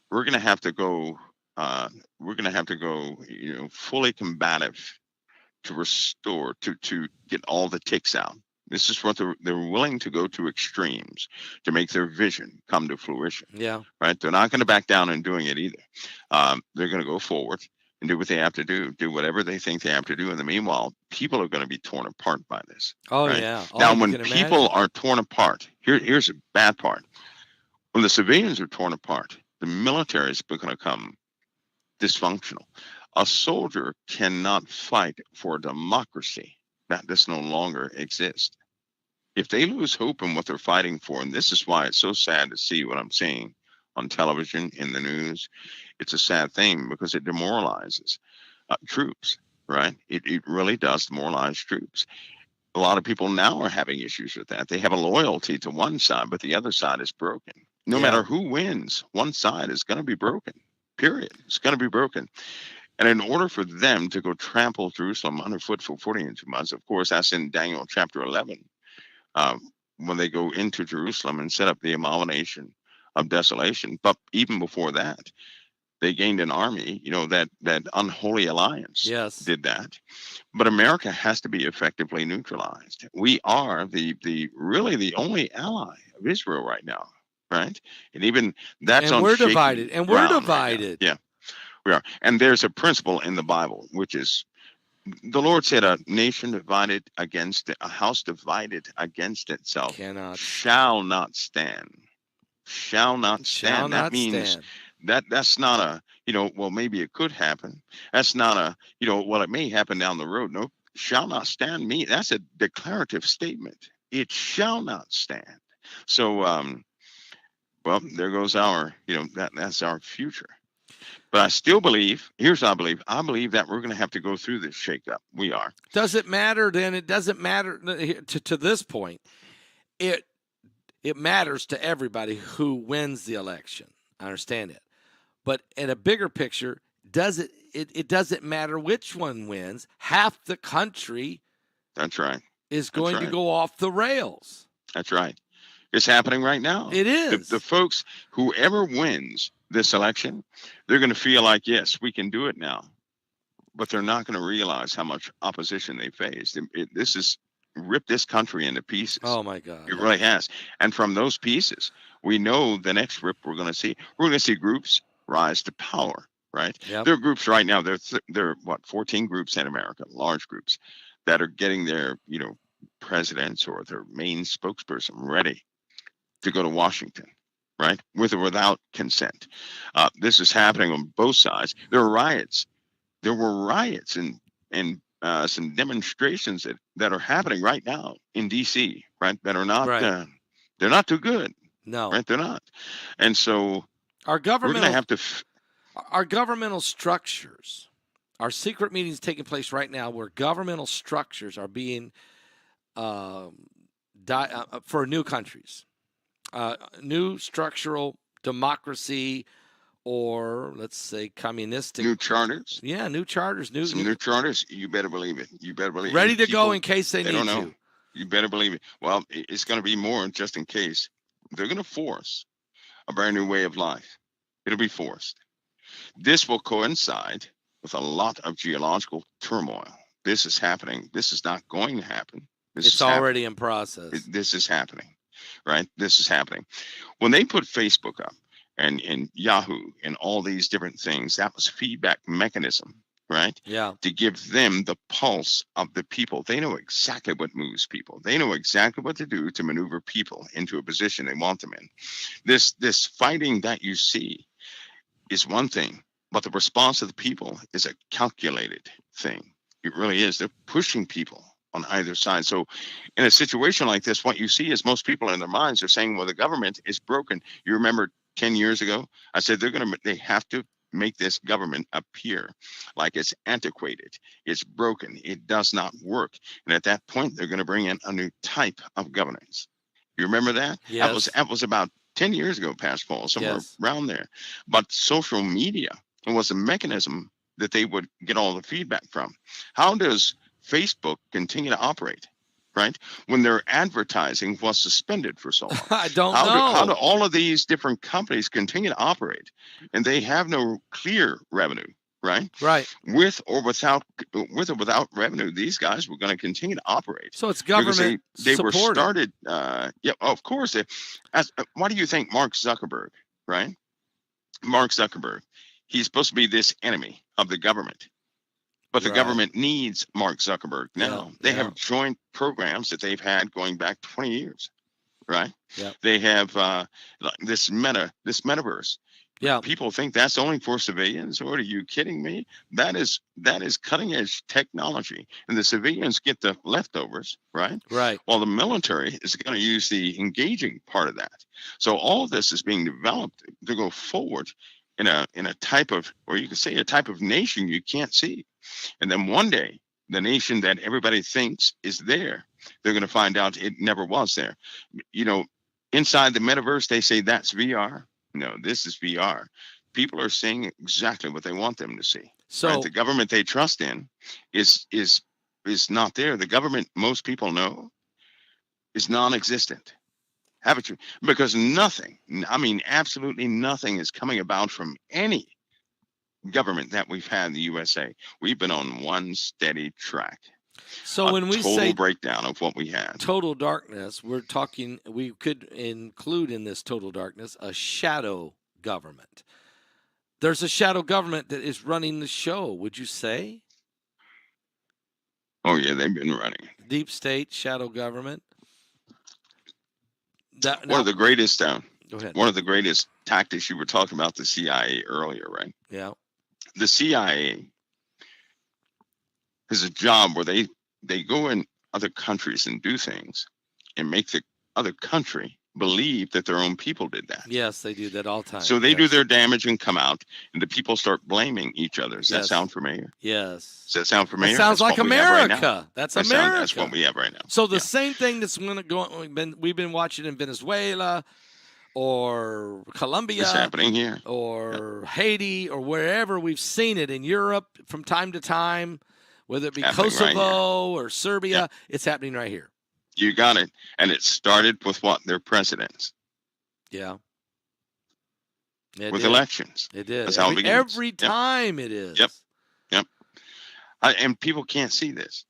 S2: we're going to have to go. We're going to have to go, fully combative to restore, to get all the ticks out. This is what they're willing to go to extremes to make their vision come to fruition.
S1: Yeah.
S2: Right. They're not going to back down in doing it either. They're going to go forward and do what they have to do whatever they think they have to do. In the meanwhile, people are going to be torn apart by this.
S1: Oh,
S2: right?
S1: yeah.
S2: Now, when people are torn apart, here's a bad part. When the civilians are torn apart, the military is going to become dysfunctional. A soldier cannot fight for democracy that does no longer exist. If they lose hope in what they're fighting for, and this is why it's so sad to see what I'm seeing on television, in the news, it's a sad thing because it demoralizes troops, right? It really does demoralize troops. A lot of people now are having issues with that. They have a loyalty to one side, but the other side is broken. No matter who wins, one side is going to be broken, period. It's going to be broken. And in order for them to go trample Jerusalem underfoot for 42 months, of course, that's in Daniel chapter 11, when they go into Jerusalem and set up the abomination of desolation. But even before that, they gained an army, that unholy alliance did that. But America has to be effectively neutralized. We are really the only ally of Israel right now, right? And even that's on
S1: we're divided. And we're divided.
S2: Right, yeah, we are. And there's a principle in the Bible, which is the Lord said, a house divided against itself shall not stand. Shall not stand. That means that's not a, well, maybe it could happen. That's not a, well, it may happen down the road. No, shall not stand that's a declarative statement. It shall not stand. So, well, there goes our, that's our future. But I still believe, here's what I believe that we're going to have to go through this shakeup. We are.
S1: Does it matter then? It doesn't matter to this point. It matters to everybody who wins the election. I understand it. But in a bigger picture, it doesn't matter which one wins. Half the country
S2: That's right.
S1: is going to go off the rails.
S2: That's right. It's happening right now.
S1: It is.
S2: The folks, whoever wins this election, they're going to feel like, yes, we can do it now. But they're not going to realize how much opposition they faced. This has ripped this country into pieces.
S1: Oh, my God.
S2: It really has. And from those pieces, we know the next rip we're going to see groups rise to power, right?
S1: Yep.
S2: There are groups right now. There are 14 groups in America, large groups, that are getting their, presidents or their main spokesperson ready to go to Washington, right? With or without consent. This is happening on both sides. There are riots. There were riots and some demonstrations that are happening right now in D.C., right? That are not, they're not too good.
S1: No.
S2: Right? They're not. And so
S1: our government,
S2: we're going to have to...
S1: our governmental structures, our secret meetings taking place right now where governmental structures are being for new countries. New structural democracy, or let's say communistic.
S2: New charters.
S1: Yeah, new charters. New
S2: charters. You better believe it. You better believe it.
S1: Ready to go in case they need
S2: don't know.
S1: to.
S2: You better believe it. Well, it's going to be more just in case. They're going to force a brand new way of life. It'll be forced. This will coincide with a lot of geological turmoil. This is happening. This is not going to happen.
S1: It's already in process.
S2: This is happening, right? This is happening. When they put Facebook up and Yahoo and all these different things, that was feedback mechanism, right?
S1: Yeah.
S2: To give them the pulse of the people. They know exactly what moves people. They know exactly what to do to maneuver people into a position they want them in. This fighting that you see is one thing, but the response of the people is a calculated thing. It really is. They're pushing people on either side. So in a situation like this, what you see is most people in their minds are saying, well, the government is broken. You remember 10 years ago, I said they have to make this government appear like it's antiquated, it's broken, it does not work. And at that point, they're going to bring in a new type of governance. You remember that?
S1: Yes.
S2: That was about 10 years ago, Pastor Paul, somewhere
S1: Yes.
S2: around there. But social media was a mechanism that they would get all the feedback from. How does Facebook continue to operate, right, when their advertising was suspended for so long?
S1: I don't
S2: How
S1: know.
S2: do all of these different companies continue to operate, and they have no clear revenue, right?
S1: Right.
S2: With or without revenue, these guys were going to continue to operate.
S1: So it's
S2: Because
S1: government
S2: they were
S1: supported.
S2: started. Yeah, of course. Why do you think Mark Zuckerberg, right? Mark Zuckerberg, he's supposed to be this enemy of the government. But the
S1: Right.
S2: government needs Mark Zuckerberg now.
S1: Yeah,
S2: They
S1: yeah.
S2: have joint programs that they've had going back 20 years, right?
S1: Yeah.
S2: They have this metaverse.
S1: Yeah.
S2: People think that's only for civilians. Or are you kidding me? That is cutting edge technology, and the civilians get the leftovers, right?
S1: Right.
S2: While the military is going to use the engaging part of that. So all of this is being developed to go forward in a type of, or you can say a type of nation you can't see. And then one day, the nation that everybody thinks is there, they're going to find out it never was there. You know, inside the metaverse, they say that's VR. No, this is VR. People are seeing exactly what they want them to see.
S1: So
S2: right? The government they trust in is not there. The government most people know is non-existent. Haven't you? Because nothing, I mean, absolutely nothing is coming about from any government that we've had in the USA. We've been on one steady track.
S1: So when we
S2: total
S1: say
S2: breakdown of what we had.
S1: total darkness, we're talking, we could include in this total darkness a shadow government. There's a shadow government that is running the show, would you say?
S2: Oh yeah, they've been running.
S1: Deep state, shadow government.
S2: One of the greatest
S1: go ahead.
S2: one of the greatest tactics, you were talking about the CIA earlier, right?
S1: Yeah.
S2: The CIA is a job where they go in other countries and do things and make the other country believe that their own people did that.
S1: Yes, they do that all the time.
S2: So they do their damage and come out, and the people start blaming each other. Does that sound familiar?
S1: Yes.
S2: Does that sound familiar?
S1: That sounds
S2: That's
S1: like
S2: what we have right
S1: America.
S2: now.
S1: That's America.
S2: That's what we have right now.
S1: So the same thing that's going to go. We've been watching in Venezuela, or Colombia,
S2: It's happening here,
S1: or Haiti, or wherever we've seen it in Europe from time to time, whether it be
S2: Happening right
S1: Kosovo or Serbia. It's happening right here.
S2: You got it. And it started with what? Their presidents.
S1: Yeah.
S2: With elections.
S1: It did.
S2: That's how it begins.
S1: Every time it is.
S2: Yep. And people can't see this.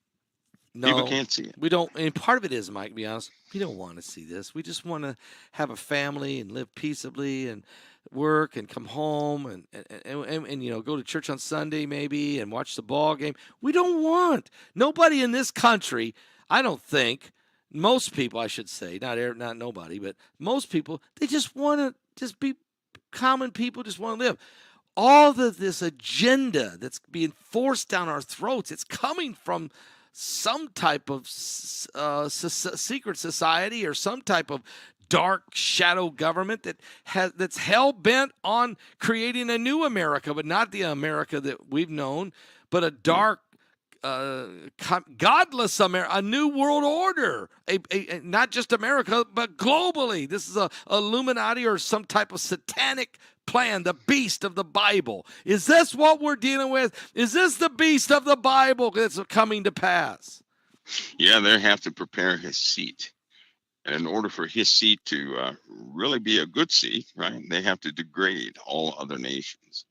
S1: No,
S2: people can't see it.
S1: We don't. And part of it is, Mike, to be honest, we don't want to see this. We just want to have a family and live peaceably and work and come home and you know, go to church on Sunday maybe and watch the ball game. We don't want nobody in this country. I don't think most people, I should say, not nobody, but most people, they just want to just be common people, just want to live. All of this agenda that's being forced down our throats, it's coming from some type of secret society or some type of dark shadow government that's hell-bent on creating a new America, but not the America that we've known, but a dark, godless America, a new world order, not just America, but globally. This is a Illuminati or some type of satanic plan, the beast of the Bible. Is this what we're dealing with? Is this the beast of the Bible that's coming to pass?
S2: Yeah, they have to prepare his seat. And in order for his seat to really be a good seat, right, they have to degrade all other nations.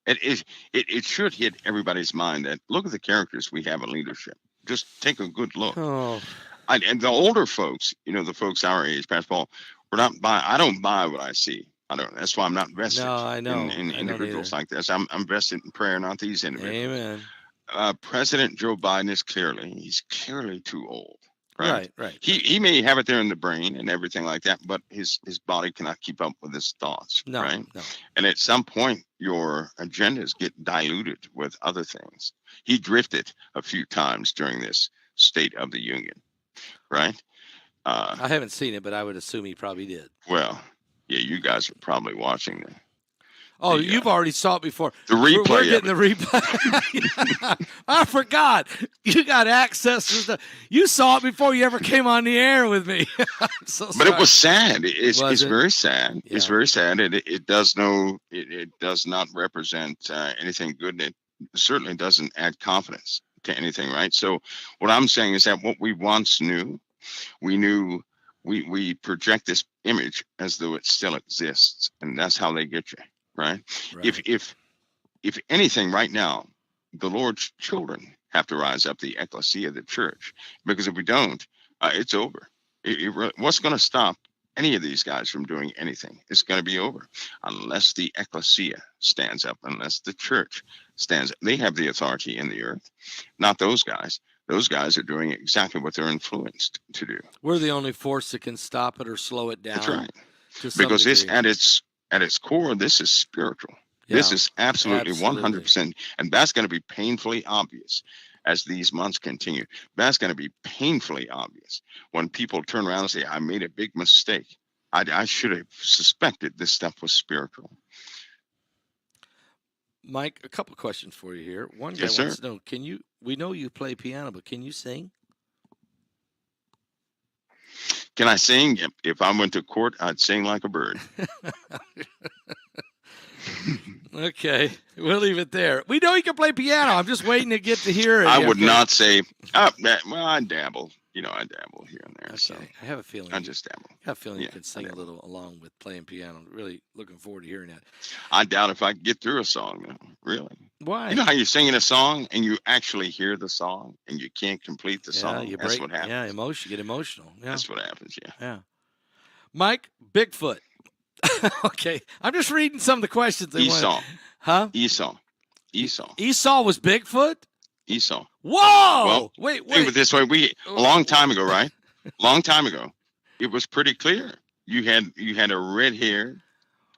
S2: It should hit everybody's mind that look at the characters we have in leadership. Just take a good look.
S1: Oh.
S2: And the older folks, you know, the folks our age, Pastor Paul, I don't buy what I see. I don't. That's why I'm not vested in individuals like this. I'm vested in prayer, not these individuals.
S1: Amen.
S2: President Joe Biden is he's clearly too old. Right. He may have it there in the brain and everything like that, but his body cannot keep up with his thoughts. Right. No. And at some point, your agendas get diluted with other things. He drifted a few times during this State of the Union, right?
S1: I haven't seen it, but I would assume he probably did.
S2: Well, yeah, you guys are probably watching the
S1: Oh, you've already saw it before.
S2: the replay.
S1: We're getting the replay. I forgot. You got access to stuff. You saw it before you ever came on the air with me. I'm so sorry.
S2: But it was sad. It's very sad.
S1: Yeah.
S2: It's very sad. It does not represent anything good. It certainly doesn't add confidence to anything, right? So what I'm saying is that what we once knew, we project this image as though it still exists, and that's how they get you, right? If anything, right now, the Lord's children have to rise up, the ecclesia, the church, because if we don't, it's over. What's going to stop any of these guys from doing anything? It's going to be over unless the ecclesia stands up, unless the church stands up. They have the authority in the earth, not those guys. Those guys are doing exactly what they're influenced to do.
S1: We're the only force that can stop it or slow it down.
S2: That's right. Because this, at its core, this is spiritual. Yeah, this is absolutely 100%. And that's going to be painfully obvious as these months continue. That's going to be painfully obvious when people turn around and say, I made a big mistake. I should have suspected this stuff was spiritual.
S1: Mike, a couple questions for you here. One guy wants to know, we know you play piano, but can you sing?
S2: Can I sing? If I went to court, I'd sing like a bird.
S1: Okay, we'll leave it there. We know you can play piano. I'm just waiting to get to hear it.
S2: I would not say, well, I dabble. I dabble here and there.
S1: Okay.
S2: So
S1: I have a feeling.
S2: I just dabble.
S1: I have a feeling you can sing a little along with playing piano. Really looking forward to hearing that.
S2: I doubt if I can get through a song, though. Really.
S1: Why?
S2: You know how you're singing a song and you actually hear the song and you can't complete the song? That's what happens.
S1: Yeah, you get emotional. Yeah.
S2: That's what happens,
S1: Yeah. Mike, Bigfoot. Okay. I'm just reading some of the questions.
S2: Esau.
S1: Huh?
S2: Esau.
S1: Esau was Bigfoot?
S2: Esau.
S1: Whoa!
S2: Well,
S1: wait.
S2: Think of it this way: a long time ago, right? Long time ago, it was pretty clear. You had a red-haired,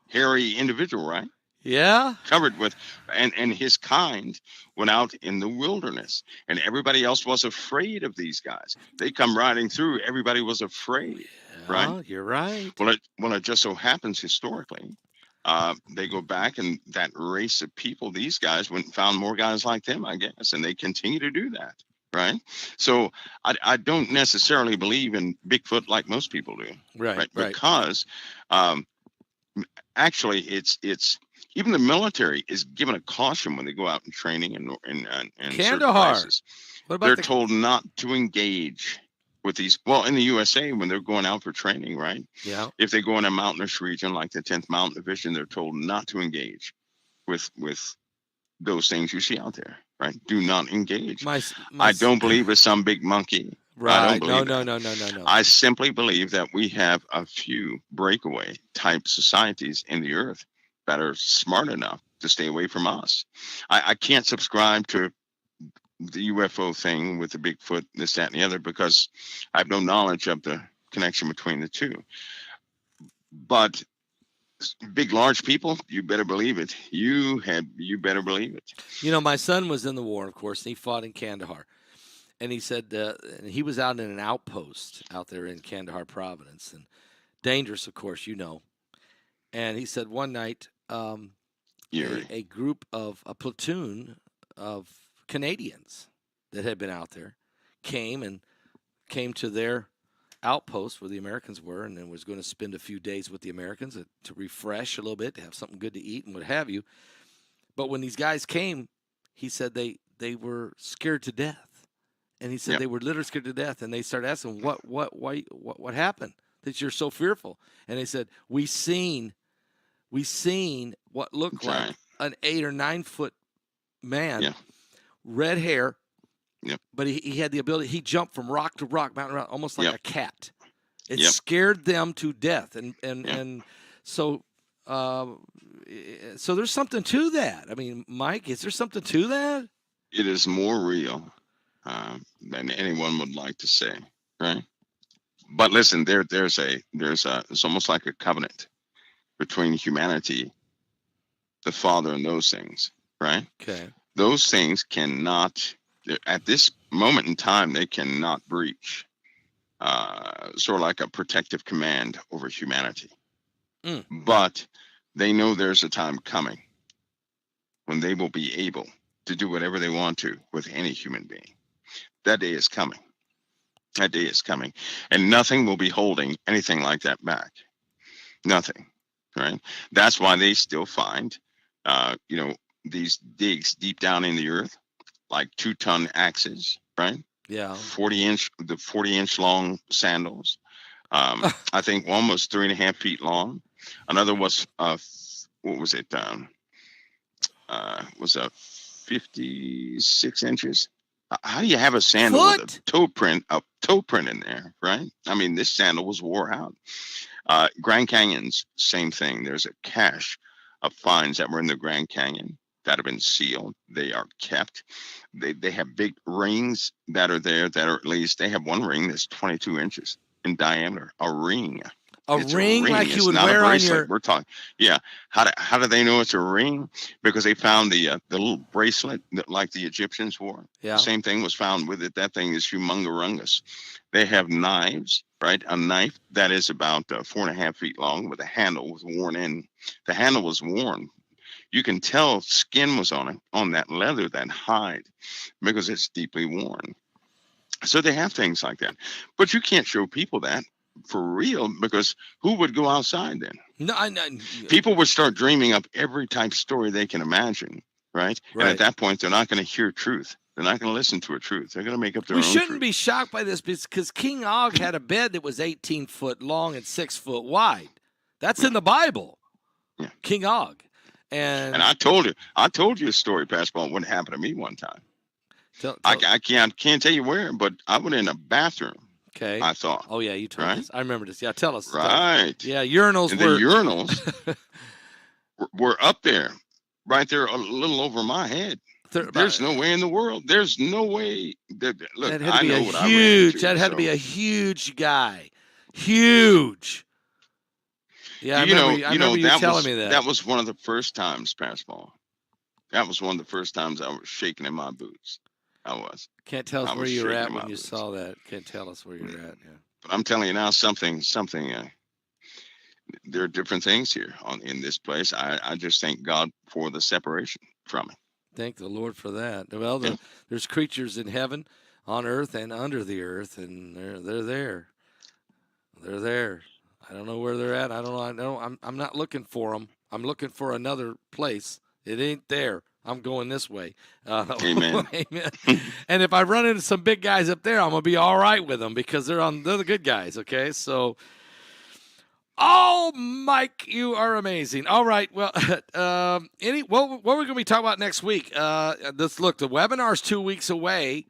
S2: hairy individual, right?
S1: Yeah.
S2: Covered with, and his kind went out in the wilderness, and everybody else was afraid of these guys. They come riding through. Everybody was afraid, right?
S1: You're right.
S2: Well, it just so happens historically. They go back, and that race of people, these guys went and found more guys like them, I guess, and they continue to do that, right? So I don't necessarily believe in Bigfoot like most people do,
S1: right?
S2: Because actually, it's even the military is given a caution when they go out in training and
S1: Kandahar.
S2: They're told not to engage with these, in the USA, when they're going out for training, right?
S1: Yeah.
S2: If they go in a mountainous region like the 10th Mountain Division, they're told not to engage with those things you see out there, right? Do not engage. I don't believe it's some big monkey.
S1: Right. No.
S2: I simply believe that we have a few breakaway type societies in the earth that are smart enough to stay away from us. I can't subscribe to the UFO thing with the Bigfoot, this, that, and the other, because I have no knowledge of the connection between the two. But big, large people, you better believe it. You better believe it.
S1: My son was in the war, of course, and he fought in Kandahar. And he said he was out in an outpost out there in Kandahar province, and dangerous, of course, And he said one night, a platoon of Canadians that had been out there came to their outpost where the Americans were, and then was going to spend a few days with the Americans to refresh a little bit, to have something good to eat and what have you. But when these guys came, he said they were scared to death, and he said they were literally scared to death. And they started asking, what happened that you're so fearful? And they said, we seen what looked like an 8 or 9 foot man. Yeah. Red hair, but he had the ability. He jumped from rock to rock, mountain to mountain, almost like a cat. It scared them to death, and so there's something to that. I mean, Mike, is there something to that?
S2: It is more real than anyone would like to say, right? But listen, it's almost like a covenant between humanity, the Father, and those things, right?
S1: Okay.
S2: Those things cannot at this moment in time, they cannot breach sort of like a protective command over humanity. But they know there's a time coming when they will be able to do whatever they want to with any human being. That day is coming. That day is coming. And nothing will be holding anything like that back. Nothing. Right? That's why they still find, these digs deep down in the earth, like 2-ton axes, right?
S1: Yeah.
S2: 40-inch long sandals. I think one was 3.5 feet long. Another was, what was it? Was a 56 inches. How do you have a sandal with a toe print in there, right? I mean, this sandal was wore out. Grand Canyons, same thing. There's a cache of finds that were in the Grand Canyon that have been sealed. They are kept. They have big rings that are there that are, at least they have one ring that's 22 inches in diameter. A ring.
S1: It's a ring like you would
S2: not
S1: wear
S2: a bracelet.
S1: on your.
S2: We're talking. Yeah. How do they know it's a ring? Because they found the little bracelet that, like the Egyptians wore.
S1: Yeah.
S2: The same thing was found with it. That thing is humongous. They have knives, right? A knife that is about 4.5 feet long, with the handle was worn in. The handle was worn. You can tell skin was on it, on that leather, that hide, because it's deeply worn. So they have things like that. But you can't show people that for real, because who would go outside then?
S1: No,
S2: People would start dreaming up every type of story they can imagine, right? And at that point, they're not going to hear truth. They're not going to listen to a truth. They're going to make up their own truth.
S1: We shouldn't be shocked by this, because King Og had a bed that was 18 foot long and 6 foot wide. That's in the Bible.
S2: Yeah.
S1: King Og. And
S2: I told you a story, Pastor, what happened to me one time. I can't tell you where, but I went in a bathroom.
S1: Okay.
S2: I thought.
S1: Oh yeah, you told us. I remember this. Yeah, tell us.
S2: Right.
S1: Yeah, urinals.
S2: And the urinals were up there, right there, a little over my head. There's no way in the world. There's no way. Look,
S1: that had to be huge. That had to be a huge guy. Huge. Yeah, I remember you telling me that.
S2: That was one of the first times, Pastor Paul. That was one of the first times I was shaking in my boots. I was.
S1: Can't tell us where you were at when you saw that. Can't tell us where you're at. Yeah.
S2: But I'm telling you now, something. There are different things here in this place. I just thank God for the separation from it.
S1: Thank the Lord for that. Well, there's creatures in heaven, on earth, and under the earth, and they're there. They're there. I don't know where they're at. I don't know. I'm not looking for them. I'm looking for another place. It ain't there. I'm going this way.
S2: Amen.
S1: Amen. And if I run into some big guys up there, I'm gonna be all right with them, because they're the good guys. Okay, so. Oh, Mike, you are amazing. All right, well, what are we going to be talking about next week? Let's look. The webinar's 2 weeks away.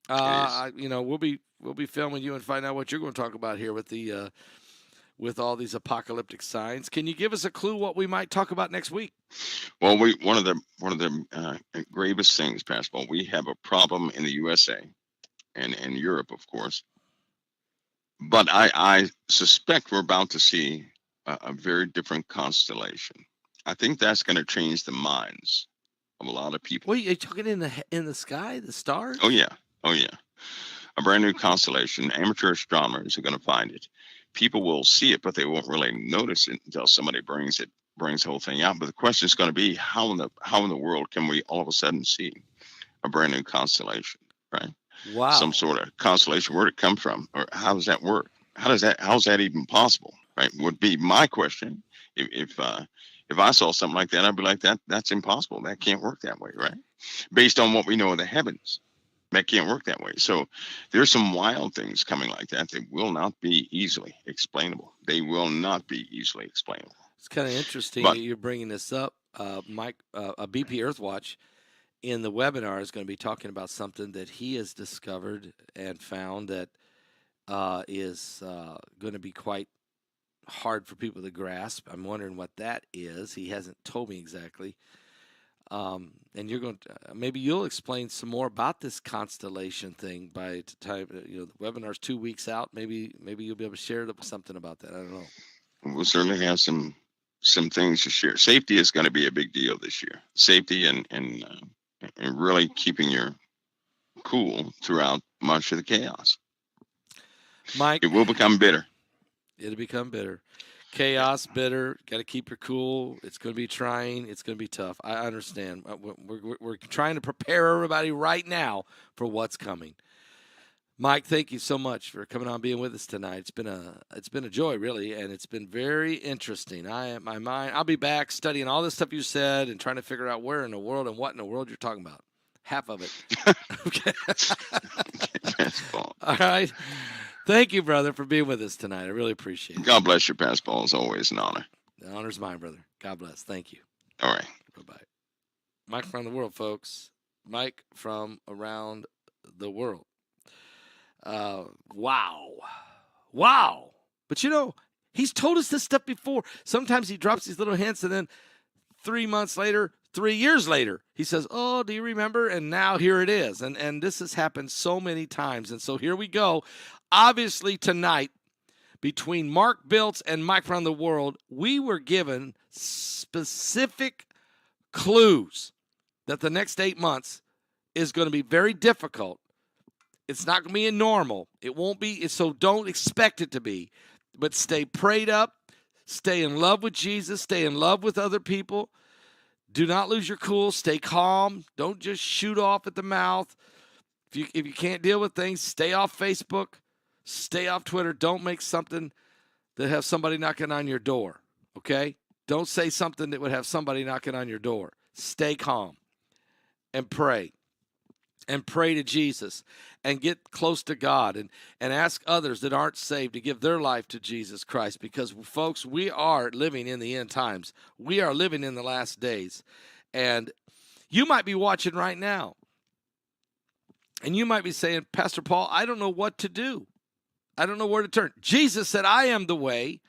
S1: We'll be filming you and find out what you're going to talk about here with the. With all these apocalyptic signs. Can you give us a clue what we might talk about next week?
S2: Well, one of the gravest things, Pastor Paul, we have a problem in the USA and in Europe, of course. But I suspect we're about to see a very different constellation. I think that's going to change the minds of a lot of people.
S1: Wait, are you talking in the sky, the stars?
S2: Oh yeah. A brand new constellation. Amateur astronomers are going to find it. People will see it, but they won't really notice it until somebody brings the whole thing out. But the question is going to be, how in the world can we all of a sudden see a brand new constellation, right?
S1: Wow.
S2: Some sort of constellation. Where'd it come from? Or how does that work? How's that even possible? Right? Would be my question. If I saw something like that, I'd be like, that's impossible. That can't work that way, right? Based on what we know of the heavens. That can't work that way. So there's some wild things coming like that that will not be easily explainable. They will not be easily explainable.
S1: It's kind of interesting that you're bringing this up, Mike. A BP Earthwatch in the webinar is going to be talking about something that he has discovered and found that is going to be quite hard for people to grasp. I'm wondering what that is. He hasn't told me exactly. And you're going to maybe you'll explain some more about this constellation thing by the time the webinar's 2 weeks out. Maybe you'll be able to share something about that. I don't know.
S2: We'll certainly have some things to share. Safety is going to be a big deal this year. Safety and really keeping your cool throughout much of the chaos.
S1: Mike,
S2: It will become bitter.
S1: it'll become bitter. Chaos, bitter. Got to keep your cool. It's going to be trying. It's going to be tough. I understand. We're trying to prepare everybody right now for what's coming. Mike, thank you so much for coming on, being with us tonight. It's been a joy, really, and it's been very interesting. I'll be back studying all this stuff you said and trying to figure out where in the world and what in the world you're talking about. Half of it. Okay. All right. Thank you, brother, for being with us tonight. I really appreciate it.
S2: God bless you, Pastor Paul. It's always an honor.
S1: The honor's mine, brother. God bless. Thank you.
S2: All right.
S1: Bye-bye. Mike from the world, folks. Mike from around the world. Wow. But he's told us this stuff before. Sometimes he drops these little hints, and then 3 months later, 3 years later, he says, oh, do you remember? And now here it is. And this has happened so many times. And so here we go. Obviously, tonight, between Mark Biltz and Mike from the world, we were given specific clues that the next 8 months is going to be very difficult. It's not going to be normal. It won't be, so don't expect it to be. But stay prayed up, stay in love with Jesus, stay in love with other people. Do not lose your cool, stay calm. Don't just shoot off at the mouth. If you can't deal with things, stay off Facebook, stay off Twitter. Don't make something that have somebody knocking on your door, okay? Don't say something that would have somebody knocking on your door. Stay calm and pray. And pray to Jesus and get close to God and ask others that aren't saved to give their life to Jesus Christ, because, folks, we are living in the end times. We are living in the last days. And you might be watching right now, and you might be saying, Pastor Paul, I don't know what to do. I don't know where to turn. Jesus said, I am the way,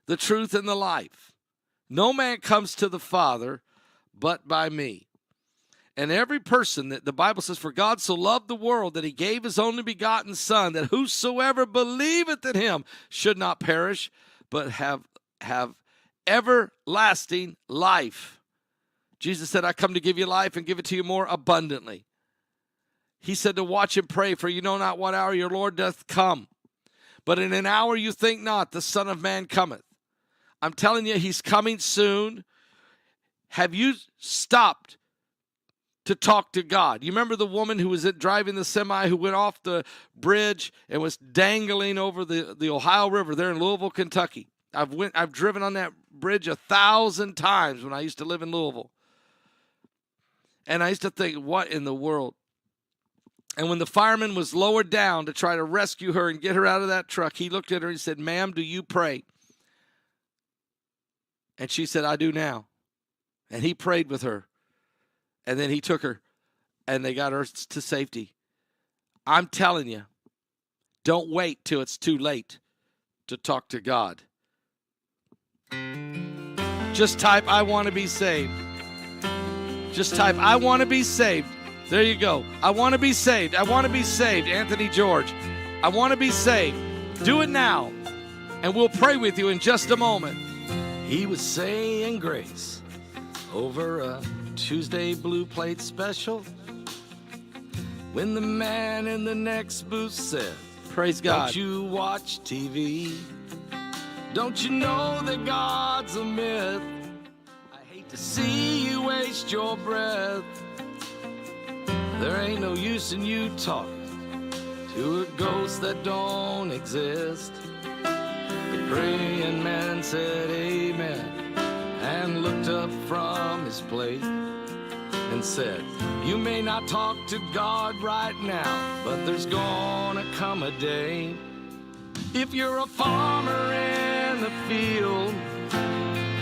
S1: the truth, and the life. No man comes to the Father but by me. And every person that the Bible says, for God so loved the world that he gave his only begotten Son, that whosoever believeth in him should not perish, but have everlasting life. Jesus said, I come to give you life and give it to you more abundantly. He said to watch and pray, for you know not what hour your Lord doth come. But in an hour you think not, the Son of Man cometh. I'm telling you, he's coming soon. Have you stopped to talk to God? You remember the woman who was driving the semi who went off the bridge and was dangling over the Ohio River there in Louisville, Kentucky. I've driven on that bridge 1,000 times when I used to live in Louisville. And I used to think, what in the world? And when the fireman was lowered down to try to rescue her and get her out of that truck, he looked at her and he said, ma'am, do you pray? And she said, I do now. And he prayed with her. And then he took her, and they got her to safety. I'm telling you, don't wait till it's too late to talk to God. Just type, I want to be saved. Just type, I want to be saved. There you go. I want to be saved. I want to be saved, Anthony George. I want to be saved. Do it now, and we'll pray with you in just a moment. He was saying grace over a Tuesday Blue Plate special when the man in the next booth said, praise God, don't you watch TV? Don't you know that God's a myth? I hate to see you waste your breath. There ain't no use in you talking to a ghost that don't exist. The praying man said amen and looked up from his plate and said, you may not talk to God right now, but there's gonna come a day. If you're a farmer in the field,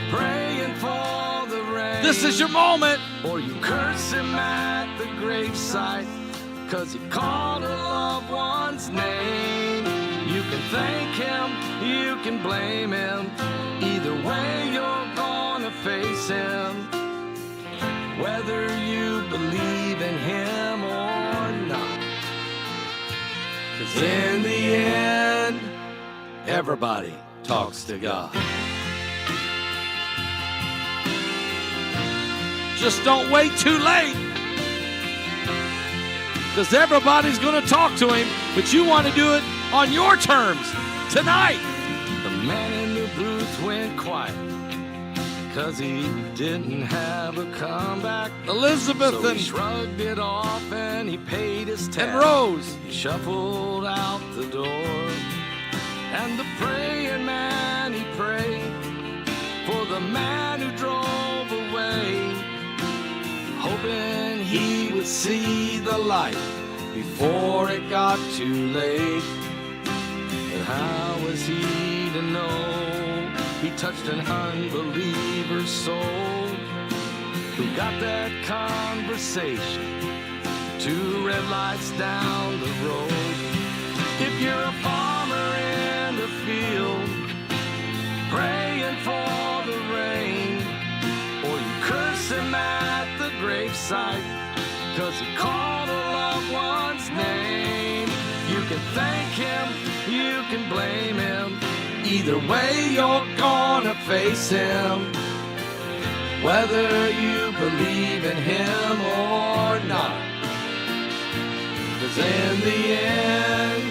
S1: praying for the rain, this is your moment. Or you curse him at the gravesite, 'cause he called a loved one's name. You can thank him, you can blame him. Either way, you're gonna face him, whether you believe in him or not. 'Cause in the end, everybody talks to God. Just don't wait too late. because everybody's going to talk to him, but you want to do it on your terms tonight. The man in the booth went quiet because he didn't have a comeback. Elizabeth so he shrugged it off and he paid his tab and rose. He shuffled out the door, and the praying man, he prayed for the man who drove away, hoping he would see the light before it got too late. But how was he to know he touched an unbeliever's soul, who got that conversation 2 red lights down the road? If you're a farmer in the field praying for the rain, or you curse him at the gravesite 'cause he called a loved one's name, you can thank him, you can blame him. Either way, you're gonna face him, whether you believe in him or not. 'Cause in the end,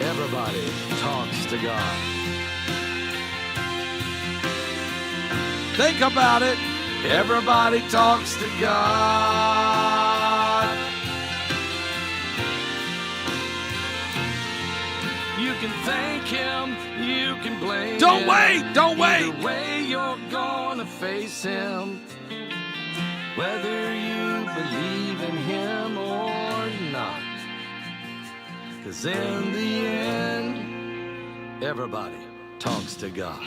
S1: everybody talks to God. Think about it. Everybody talks to God. You can thank him, you can blame him. Don't wait. Either way, you're gonna face him, whether you believe in him or not. 'Cause in the end, everybody talks to God.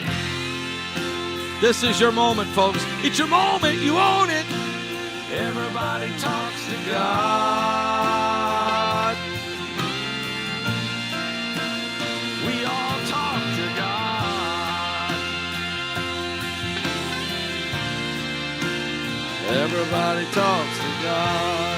S1: This is your moment, folks. It's your moment. You own it. Everybody talks to God. We all talk to God. Everybody talks to God.